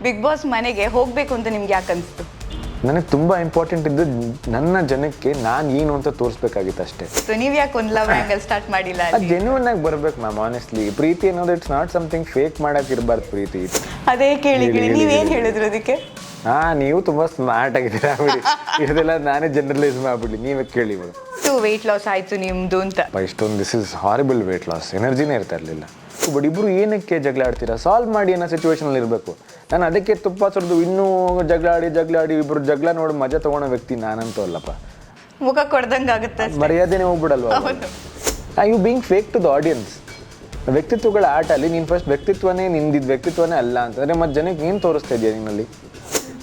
Big boss ಮನೆಗೆ ಹೋಗಬೇಕು ಅಂತ ನಿಮ್ಗೆ ಯಾಕೆ ಅನಿಸ್ತು? ನನಗೆ ತುಂಬ ಇಂಪಾರ್ಟೆಂಟ್ ಇದ್ದು ನನ್ನ ಜನಕ್ಕೆ ನಾನು ಏನು ಅಂತ ತೋರಿಸ್ಬೇಕಾಗಿತ್ತು ಅಷ್ಟೇ. ಸೊ ನೀವು ಯಾಕೆ ಒಂದು ಲವ್ ಆ್ಯಂಗಲ್ ಸ್ಟಾರ್ಟ್ ಮಾಡಿಲ್ಲ? ಅದು ಜೆನ್ಯೂನ್ ಆಗಿ ಬರ್ಬೇಕು ಮ್ಯಾಮ್. ಆನೆಸ್ಟ್ಲಿ ಪ್ರೀತಿ ಅನ್ನೋದು ಇಟ್ಸ್ ನಾಟ್ ಸಮಥಿಂಗ್ ಫೇಕ್ ಮಾಡಕ್ಕೆ ಇರಬಾರ್ದು. ಪ್ರೀತಿ ಅದೇ ಕೇಳಿ ನೀವೇನು ಹೇಳಿದ್ರು ಅದಕ್ಕೆ? ನೀವು ತುಂಬ ಸ್ಮಾರ್ಟ್ ಆಗಿದ್ದೀರಾ ಬಿಡಿ. ಇದೆಲ್ಲ ನಾನೇ ಜನರಲೈಸ್ ಮಾಡ್ಬಿಡ್ಲಿ, ನೀವೇ ಕೇಳಿ ಇವಾಗ. ವೆಯ್ಟ್ ಲಾಸ್ ಆಯಿತು ನಿಮ್ಮದು ಅಂತ. ಇಷ್ಟೊಂದು this is horrible weight loss, ಎನರ್ಜಿನೇ ಇರ್ತಾ ಇರಲಿಲ್ಲ. ಬಟ್ ಇಬ್ಬರು ಏನಕ್ಕೆ ಜಗಳ ಆಡ್ತೀರಾ? ಸಾಲ್ವ್ ಮಾಡಿ ಅನ್ನೋ ಸಿಚುವೇಶನಲ್ಲಿ ಇರಬೇಕು. ನಾನು ಅದಕ್ಕೆ ತುಪ್ಪ ಸುರಿದು ಇನ್ನೂ ಜಗಳಾಡಿ ಇಬ್ಬರು ಜಗಳ ನೋಡಿ ಮಜಾ ತೊಗೊಳೋ ವ್ಯಕ್ತಿ ನಾನಂತೂ ಅಲ್ಲಪ್ಪ. ಮುಖ ಕೊಡ್ದಂಗೆ ಆಗುತ್ತೆ, ಮರ್ಯಾದೆನೇ ಹೋಗ್ಬಿಡಲ್ವ? You being fake to the audience. ವ್ಯಕ್ತಿತ್ವಗಳ ಆಟ ಅಲ್ಲಿ ನೀನು ಫಸ್ಟ್ ವ್ಯಕ್ತಿತ್ವನೇ ನಿಂದಿದ್ದು ವ್ಯಕ್ತಿತ್ವನೇ ಅಲ್ಲ ಅಂತಂದರೆ ಮತ್ತೆ ಜನಕ್ಕೆ ಏನು ತೋರಿಸ್ತಾ ಇದೆಯಾ ನಿನ್ನಲ್ಲಿ?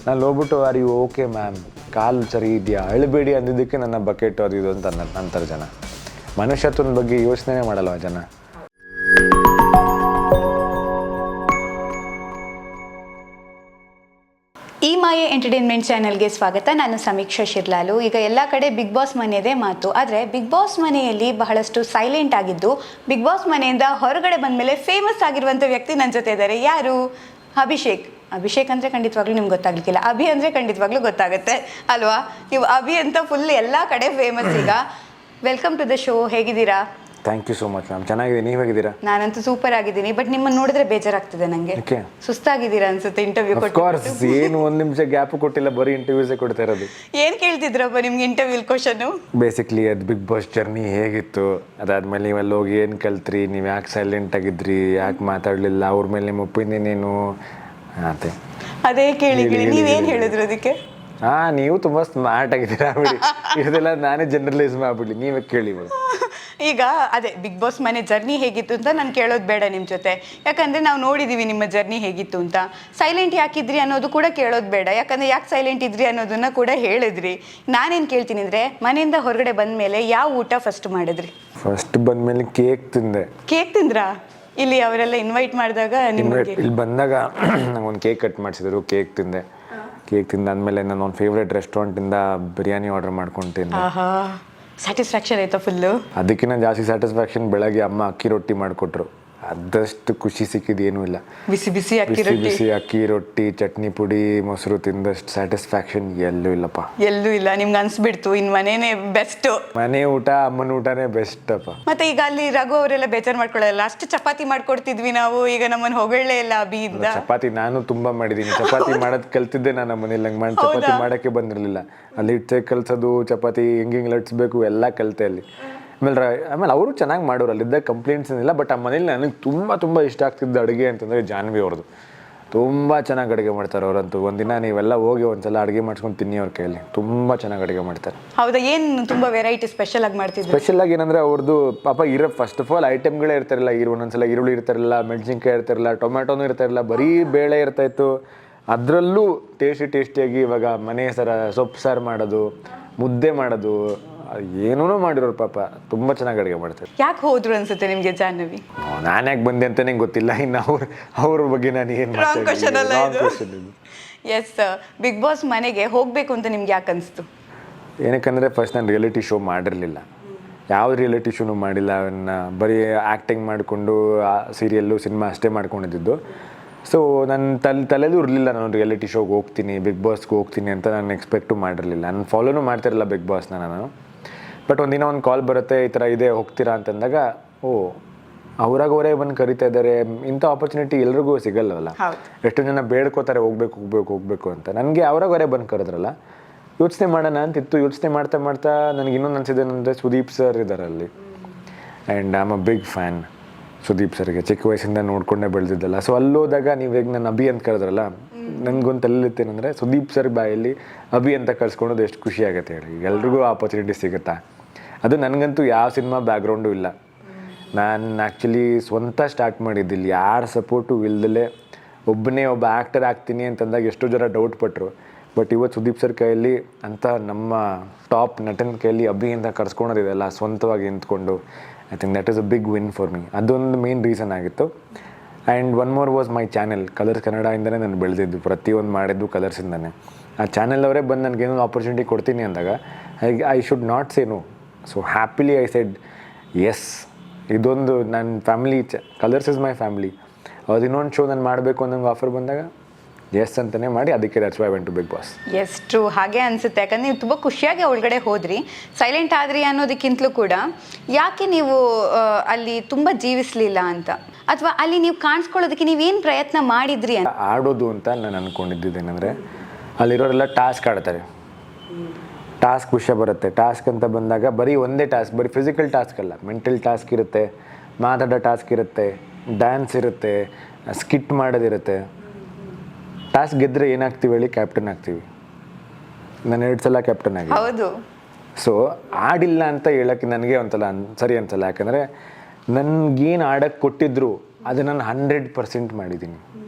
ನಾನು ಹೋಗ್ಬಿಟ್ಟು ಆರ್ ಯು ಓಕೆ ಮ್ಯಾಮ್, ಕಾಲು ಸರಿ ಇದೆಯಾ, ಅಳಬೇಡಿ ಅಂದಿದ್ದಕ್ಕೆ ನನ್ನ ಬಕೆಟ್ ಅದು ಇದು ಅಂತ ಅಂತಾರೆ ಜನ. ಮನುಷ್ಯತ್ವದ ಬಗ್ಗೆ ಯೋಚನೆ ಮಾಡಲ್ವ ಜನ? ಈ ಮಾಯೆ ಎಂಟರ್ಟೈನ್ಮೆಂಟ್ ಚಾನೆಲ್ಗೆ ಸ್ವಾಗತ. ನಾನು ಸಮೀಕ್ಷಾ ಶಿರ್ಲಾಲು. ಈಗ ಎಲ್ಲ ಕಡೆ ಬಿಗ್ ಬಾಸ್ ಮನೆಯದೇ ಮಾತು. ಆದರೆ ಬಿಗ್ ಬಾಸ್ ಮನೆಯಲ್ಲಿ ಬಹಳಷ್ಟು ಸೈಲೆಂಟ್ ಆಗಿದ್ದು, ಬಿಗ್ ಬಾಸ್ ಮನೆಯಿಂದ ಹೊರಗಡೆ ಬಂದ ಮೇಲೆ ಫೇಮಸ್ ಆಗಿರುವಂಥ ವ್ಯಕ್ತಿ ನನ್ನ ಜೊತೆ ಇದ್ದಾರೆ. ಯಾರು? ಅಭಿಷೇಕ್ ಅಂದರೆ ಖಂಡಿತವಾಗ್ಲೂ ನಿಮ್ಗೆ ಗೊತ್ತಾಗಲಿಕ್ಕಿಲ್ಲ. ಅಭಿ ಅಂದರೆ ಖಂಡಿತವಾಗ್ಲೂ ಗೊತ್ತಾಗುತ್ತೆ ಅಲ್ವಾ? ನೀವು ಅಭಿ ಅಂತ ಫುಲ್ ಎಲ್ಲ ಕಡೆ ಫೇಮಸ್ ಈಗ. Welcome to the show. ಹೇಗಿದ್ದೀರಾ? Thank you so much ma'am. ಚೆನ್ನಾಗಿದೆ, ನೀವು ಹೇಗಿದ್ದೀರಾ? ನಾನಂತೂ ಸೂಪರ್ ಆಗಿದ್ದೀನಿ. ಬಟ್ ನಿಮ್ಮನ್ನು ನೋಡಿದ್ರೆ ಬೇಜಾರಾಗ್ತಿದೆ ನನಗೆ. ಸುಸ್ತಾಗಿದ್ದೀರಾ ಅನ್ಸುತ್ತೆ ಇಂಟರ್ವ್ಯೂ ಕೊಟ್ಟು. ಏನು ಒಂದು ನಿಮಿಷ ಗ್ಯಾಪ್ ಕೊಟ್ಟಿಲ್ಲ, ಬರೀ ಇಂಟರ್ವ್ಯೂಸೇ ಕೊಡ್ತಾ ಇರೋದು. ಏನು ಕೇಳ್ತಿದ್ರಪ್ಪ ನಿಮ್ಗೆ ಇಂಟರ್ವ್ಯೂ ಕ್ವಶನು? ಬೇಸಿಕ್ಲಿ ಅದು ಬಿಗ್ ಬಾಸ್ ಜರ್ನಿ ಹೇಗಿತ್ತು, ಅದಾದ್ಮೇಲೆ ನೀವೆಲ್ಲ ಹೋಗಿ ಏನು ಕಲ್ತ್ರಿ, ನೀವು ಯಾಕೆ ಸೈಲೆಂಟ್ ಆಗಿದ್ರಿ, ಯಾಕೆ ಮಾತಾಡಲಿಲ್ಲ, ಅವ್ರ ಮೇಲೆ ನಿಮ್ಮ ಒಪಿನಿಯನ್ ಏನು? ಅದೇ ಕೇಳಿ ನೀವೇನು ಹೇಳಿದ್ರು ಅದಕ್ಕೆ? ನೀವು ತುಂಬ ಸ್ಮಾರ್ಟ್ ಆಗಿದ್ದೀರಾ ಬಿಡಿ. ಇದೆಲ್ಲ ನಾನೇ ಜನರಲೈಸ್ ಮಾಡ್ಬಿಡ್ಲಿ, ನೀವೇ ಕೇಳಿ. ಈಗ ಅದೇ ಬಿಗ್ ಬಾಸ್ ಮನೆ ಜರ್ನಿ ಹೇಗಿತ್ತು ಅಂತ ನಾನು ಕೇಳೋದು ಬೇಡ ನಿಮ್ಮ ಜೊತೆ, ಯಾಕಂದರೆ ನಾವು ನೋಡಿದ್ದೀವಿ ನಿಮ್ಮ ಜರ್ನಿ ಹೇಗಿತ್ತು ಅಂತ. ಸೈಲೆಂಟ್ ಯಾಕಿದ್ರಿ ಅನ್ನೋದು ಕೂಡ ಕೇಳೋದು ಬೇಡ, ಯಾಕಂದರೆ ಯಾಕೆ ಸೈಲೆಂಟ್ ಇದ್ರಿ ಅನ್ನೋದನ್ನು ಕೂಡ ಹೇಳಿದ್ರಿ. ನಾನೇನು ಕೇಳ್ತೀನಿ ಅಂದರೆ, ಮನೆಯಿಂದ ಹೊರಗಡೆ ಬಂದ ಮೇಲೆ ಯಾವ ಊಟ ಫಸ್ಟ್ ಮಾಡಿದ್ರಿ? ಫಸ್ಟ್ ಬಂದಮೇಲೆ ಕೇಕ್ ತಿಂದೆ. ಕೇಕ್ ತಿಂದ್ರಾ? ಇಲ್ಲಿ ಅವರೆಲ್ಲ ಇನ್ವೈಟ್ ಮಾಡಿದಾಗ ನಿಮಗೆ ಇಲ್ಲಿ ಬಂದಾಗ ನಂಗೊಂದು ಕೇಕ್ ಕಟ್ ಮಾಡಿಸಿದ್ರು, ಕೇಕ್ ತಿಂದೆ. ಕೇಕ್ ತಿಂದಾದ್ಮೇಲೆ ನಾನು ಒಂದು ಫೇವ್ರೆಟ್ ರೆಸ್ಟೋರೆಂಟಿಂದ ಬಿರಿಯಾನಿ ಆರ್ಡರ್ ಮಾಡ್ಕೊಂಡು ತಿಂದೆ. ಸ್ಯಾಟಿಸ್ಫ್ಯಾಕ್ಷನ್ ಆಯ್ತಾ ಫುಲ್ಲು? ಅದಕ್ಕಿಂತ ಜಾಸ್ತಿ ಸ್ಯಾಟಿಸ್ಫ್ಯಾಕ್ಷನ್ ಬೆಳಗ್ಗೆ ಅಮ್ಮ ಅಕ್ಕಿ ರೊಟ್ಟಿ ಮಾಡಿಕೊಟ್ರು. ಅದಷ್ಟು ಖುಷಿ ಸಿಕ್ಕಿದೇನೂ ಇಲ್ಲ. ಬಿಸಿ ಬಿಸಿ ಅಕ್ಕಿ ರೊಟ್ಟಿ, ಚಟ್ನಿ ಪುಡಿ, ಮೊಸರು ತಿಂದಷ್ಟು ಸ್ಯಾಟಿಸ್ಫ್ಯಾಕ್ಷನ್ ಎಲ್ಲೂ ಇಲ್ಲಪ್ಪ. ಎಲ್ಲೂ ಇಲ್ಲ. ನಿಮ್ಗೆ ಅನ್ಸ್ಬಿಡ್ತು ಇನ್ನು ಮನೇನೆ ಬೆಸ್ಟ್, ಮನೆ ಊಟ ಅಮ್ಮನ ಊಟನೇ ಬೆಸ್ಟ್ ಅಪ್ಪ. ಮತ್ತೆ ಈಗ ಅಲ್ಲಿ ರಘು ಅವರೆಲ್ಲ ಬೇಜಾರು ಮಾಡ್ಕೊಳ್ಳಲ್ಲ, ಅಷ್ಟು ಚಪಾತಿ ಮಾಡ್ಕೊಡ್ತಿದ್ವಿ ನಾವು, ಈಗ ನಮ್ಮನ್ನು ಹೊಗಳೇ ಇಲ್ಲ ಅಭಿಯಿಂದ. ಚಪಾತಿ ನಾನು ತುಂಬಾ ಮಾಡಿದ್ದೀನಿ. ಚಪಾತಿ ಮಾಡೋದು ಕಲ್ತಿದ್ದೆ ನಾನು ಮನೇಲಿ. ಹಂಗೆ ಮಾಡಿ ಚಪಾತಿ ಮಾಡೋಕ್ಕೆ ಬಂದಿರಲಿಲ್ಲ. ಅಲ್ಲಿ ಹಿಟ್ಟೆ ಕಲ್ಸೋದು, ಚಪಾತಿ ಹೆಂಗೆ ಲಟ್ಸ್ಬೇಕು ಎಲ್ಲ ಕಲಿತೆ ಅಲ್ಲಿ. ಆಮೇಲೆ ಅವರು ಚೆನ್ನಾಗಿ ಮಾಡೋರು, ಅಲ್ಲಿದ್ದ ಕಂಪ್ಲೇಂಟ್ಸ್ ಏನಿಲ್ಲ. ಬಟ್ ಆ ಮನೇಲಿ ನನಗೆ ತುಂಬ ಇಷ್ಟ ಆಗ್ತಿದ್ದ ಅಡುಗೆ ಅಂತಂದರೆ ಜಾನ್ವಿ ಅವ್ರದ್ದು. ತುಂಬ ಚೆನ್ನಾಗಿ ಅಡುಗೆ ಮಾಡ್ತಾರೆ ಅವರಂತೂ. ಒಂದಿನ ನೀವೆಲ್ಲ ಹೋಗಿ ಒಂದ್ಸಲ ಅಡುಗೆ ಮಾಡ್ಸ್ಕೊಂಡು ತಿನ್ನಿ ಅವ್ರ ಕೈಯಲ್ಲಿ. ತುಂಬ ಚೆನ್ನಾಗಿ ಅಡುಗೆ ಮಾಡ್ತಾರೆ. ಹೌದಾ? ಏನು ತುಂಬ ವೆರೈಟಿ ಸ್ಪೆಷಲ್ ಆಗಿ ಮಾಡ್ತಿದ್ರು? ಸ್ಪೆಷಲ್ ಆಗಿ ಏನಂದರೆ ಅವ್ರದ್ದು ಪಾಪ ಫಸ್ಟ್ ಆಫ್ ಆಲ್ ಐಟಮ್ಗಳೇ ಇರ್ತಾರಿಲ್ಲ. ಒಂದೊಂದ್ಸಲ ಈರುಳ್ಳಿ ಇರ್ತಾರಿಲ್ಲ, ಮೆಣಸಿನ್ಕಾಯಿ ಇರ್ತಾರಿಲ್ಲ, ಟೊಮ್ಯಾಟೋನು ಇರ್ತಾರಿಲ್ಲ, ಬರೀ ಬೇಳೆ ಇರ್ತಾಯಿತ್ತು. ಅದರಲ್ಲೂ ಟೇಸ್ಟಿಯಾಗಿ ಇವಾಗ ಮನೆ ಸೊಪ್ಪು ಸಾರು ಮಾಡೋದು, ಮುದ್ದೆ ಮಾಡೋದು, ಏನೂ ಮಾಡಿರೋರು ಪಾಪ. ತುಂಬ ಚೆನ್ನಾಗಿ ಅಡುಗೆ ಮಾಡ್ತಾರೆ. ಯಾಕೆ ಹೋದ್ರು ಅನ್ಸುತ್ತೆ ನಿಮಗೆ ಜಾಹ್ನವಿ? ನಾನು ಯಾಕೆ ಬಂದೆ ಅಂತ ನಂಗೆ ಗೊತ್ತಿಲ್ಲ. ಇನ್ನು ಅವ್ರ ಬಗ್ಗೆ ನಾನು ಏನು ಎಸ್, ಬಿಗ್ ಬಾಸ್ ಮನೆಗೆ ಹೋಗಬೇಕು ಅಂತ ನಿಮ್ಗೆ ಯಾಕೆ ಅನಿಸ್ತು? ಏನಕ್ಕಂದರೆ ಫಸ್ಟ್ ನಾನು ರಿಯಾಲಿಟಿ ಶೋ ಮಾಡಿರಲಿಲ್ಲ. ಯಾವ ರಿಯಾಲಿಟಿ ಶೋನು ಮಾಡಿಲ್ಲ. ಬರೀ ಆ್ಯಕ್ಟಿಂಗ್ ಮಾಡಿಕೊಂಡು ಸೀರಿಯಲ್ಲು ಸಿನಿಮಾ ಅಷ್ಟೇ ಮಾಡ್ಕೊಂಡಿದ್ದು. ಸೊ ನನ್ನ ತಲೆಯಲ್ಲೂ ಇರಲಿಲ್ಲ ನಾನು ರಿಯಾಲಿಟಿ ಶೋಗೆ ಹೋಗ್ತೀನಿ, ಬಿಗ್ ಬಾಸ್ಗೆ ಹೋಗ್ತೀನಿ ಅಂತ ನಾನು ಎಕ್ಸ್ಪೆಕ್ಟು ಮಾಡಿರಲಿಲ್ಲ. ನಾನು ಫಾಲೋನೂ ಮಾಡ್ತಿರಲಿಲ್ಲ ಬಿಗ್ ಬಾಸ್ನ ನಾನು. ಬಟ್ ಒಂದಿನ ಒಂದು ಕಾಲ್ ಬರುತ್ತೆ, ಈ ಥರ ಇದೆ ಹೋಗ್ತೀರಾ ಅಂತಂದಾಗ, ಅವರೇ ಬಂದು ಕರಿತಾ ಇದ್ದಾರೆ. ಇಂಥ ಆಪರ್ಚುನಿಟಿ ಎಲ್ರಿಗೂ ಸಿಗಲ್ಲವಲ್ಲ. ಎಷ್ಟೋ ಜನ ಬೇಡ್ಕೋತಾರೆ ಹೋಗ್ಬೇಕು ಅಂತ. ನನಗೆ ಅವರೇ ಬಂದು ಕರೆದ್ರಲ್ಲ, ಯೋಚನೆ ಮಾಡೋಣ ಅಂತಿತ್ತು. ಯೋಚನೆ ಮಾಡ್ತಾ ನನಗೆ ಇನ್ನೊಂದು ಅನಿಸಿದ್ದೇನೆಂದರೆ, ಸುದೀಪ್ ಸರ್ ಇದ್ದಾರೆ ಅಲ್ಲಿ. And I am a big fan Sudeep ಸರ್ಗೆ. ಚಿಕ್ಕ ವಯಸ್ಸಿಂದ ನೋಡ್ಕೊಂಡೇ ಬೆಳೆದಿದ್ದಲ್ಲ. ಸೊ ಅಲ್ಲೋದಾಗ ನೀವು ಹೇಗೆ ನಾನು ಅಭಿ ಅಂತ ಕರೆದ್ರಲ್ಲ, ನನಗೊಂದು ತಲೆತ್ತೇನೆಂದರೆ, ಸುದೀಪ್ ಸರ್ ಬಾಯಲ್ಲಿ ಅಭಿ ಅಂತ ಕಳ್ಸ್ಕೊಳೋದು ಎಷ್ಟು ಖುಷಿ ಆಗುತ್ತೆ ಹೇಳಿ. ಎಲ್ರಿಗೂ ಆಪರ್ಚುನಿಟಿ ಸಿಗುತ್ತಾ? ಅದು ನನಗಂತೂ ಯಾವ ಸಿನಿಮಾ ಬ್ಯಾಕ್ಗ್ರೌಂಡು ಇಲ್ಲ. ನಾನು ಆ್ಯಕ್ಚುಲಿ ಸ್ವಂತ ಸ್ಟಾರ್ಟ್ ಮಾಡಿದ್ದಿಲ್ಲ, ಯಾರ ಸಪೋರ್ಟು ಇಲ್ದಲೇ ಒಬ್ಬ ಆ್ಯಕ್ಟರ್ ಆಗ್ತೀನಿ ಅಂತಂದಾಗ ಎಷ್ಟೋ ಜನ ಡೌಟ್ ಪಟ್ಟರು. ಬಟ್ ಇವತ್ತು ಸುದೀಪ್ ಸರ್ ಕೈಯಲ್ಲಿ ಅಂತ ನಮ್ಮ ಟಾಪ್ ನಟನ ಕೈಯಲ್ಲಿ ಅಭಿ ಅಂತ ಕರ್ಸ್ಕೊಳೋದಿದೆಲ್ಲ ಸ್ವಂತವಾಗಿ ನಿಂತ್ಕೊಂಡು, I think that is a big win for me. ಅದೊಂದು ಮೇನ್ ರೀಸನ್ ಆಗಿತ್ತು. And one more was my channel. Colors ಕನ್ನಡದಿಂದನೇ ನಾನು ಬೆಳೆದಿದ್ದು, ಪ್ರತಿಯೊಂದು ಮಾಡಿದ್ದು ಕಲರ್ಸಿಂದನೇ. ಆ ಚಾನೆಲ್ ಅವರೇ ಬಂದು ನನಗೇನೋ ಆಪರ್ಚುನಿಟಿ ಕೊಡ್ತೀನಿ ಅಂದಾಗ I should not say no. So happily I said yes. ಇದೊಂದು ನನ್ನ family, Colors is my family. ಅದು ಇನ್ನೊಂದು ಶೋ ನಾನು ಮಾಡಬೇಕು ಅನ್ನೋಂಗೆ ಆಫರ್ ಬಂದಾಗ ಎಸ್ ಅಂತಲೇ ಮಾಡಿ ಅದಕ್ಕೆ that's why I went to Bigg Boss. ಎಷ್ಟು ಹಾಗೆ ಅನಿಸುತ್ತೆ, ಯಾಕಂದರೆ ನೀವು ತುಂಬ ಖುಷಿಯಾಗಿ ಒಳಗಡೆ ಹೋದ್ರಿ, ಸೈಲೆಂಟ್ ಆದ್ರಿ ಅನ್ನೋದಕ್ಕಿಂತಲೂ ಕೂಡ ಯಾಕೆ ನೀವು ಅಲ್ಲಿ ತುಂಬ ಜೀವಿಸಲಿಲ್ಲ ಅಂತ, ಅಥವಾ ಅಲ್ಲಿ ನೀವು ಕಾಣಿಸ್ಕೊಳ್ಳೋದಕ್ಕೆ ನೀವೇನು ಪ್ರಯತ್ನ ಮಾಡಿದ್ರಿ ಅಂತ. ಆಡೋದು ಅಂತ ನಾನು ಅಂದ್ಕೊಂಡಿದ್ದೇನೆಂದರೆ ಅಲ್ಲಿರೋರೆಲ್ಲ ಟಾಸ್ಕ್ ಆಡ್ತಾರೆ, ಟಾಸ್ಕ್ ವಿಷಯ ಬರುತ್ತೆ. ಟಾಸ್ಕ್ ಅಂತ ಬಂದಾಗ ಬರೀ ಒಂದೇ ಟಾಸ್ಕ್, ಬರೀ ಫಿಸಿಕಲ್ ಟಾಸ್ಕ್ ಅಲ್ಲ, ಮೆಂಟಲ್ ಟಾಸ್ಕ್ ಇರುತ್ತೆ, ಮಾತಾಡೋ ಟಾಸ್ಕ್ ಇರುತ್ತೆ, ಡ್ಯಾನ್ಸ್ ಇರುತ್ತೆ, ಸ್ಕಿಟ್ ಮಾಡೋದಿರುತ್ತೆ. ಟಾಸ್ಕ್ ಗೆದ್ದರೆ ಏನಾಗ್ತೀವಿ ಹೇಳಿ, ಕ್ಯಾಪ್ಟನ್ ಆಗ್ತೀವಿ. ನಾನು 2 ಸಲ ಕ್ಯಾಪ್ಟನ್ ಆಗಿ. ಹೌದು. ಸೊ ಆಡಿಲ್ಲ ಅಂತ ಹೇಳೋಕ್ಕೆ ನನಗೆ ಒಂದ್ಸಲ ಸರಿ ಅನ್ಸಲ್ಲ, ಯಾಕಂದರೆ ನನಗೇನು ಆಡೋಕ್ಕೆ ಕೊಟ್ಟಿದ್ರು ಅದು ನಾನು 100% ಮಾಡಿದ್ದೀನಿ.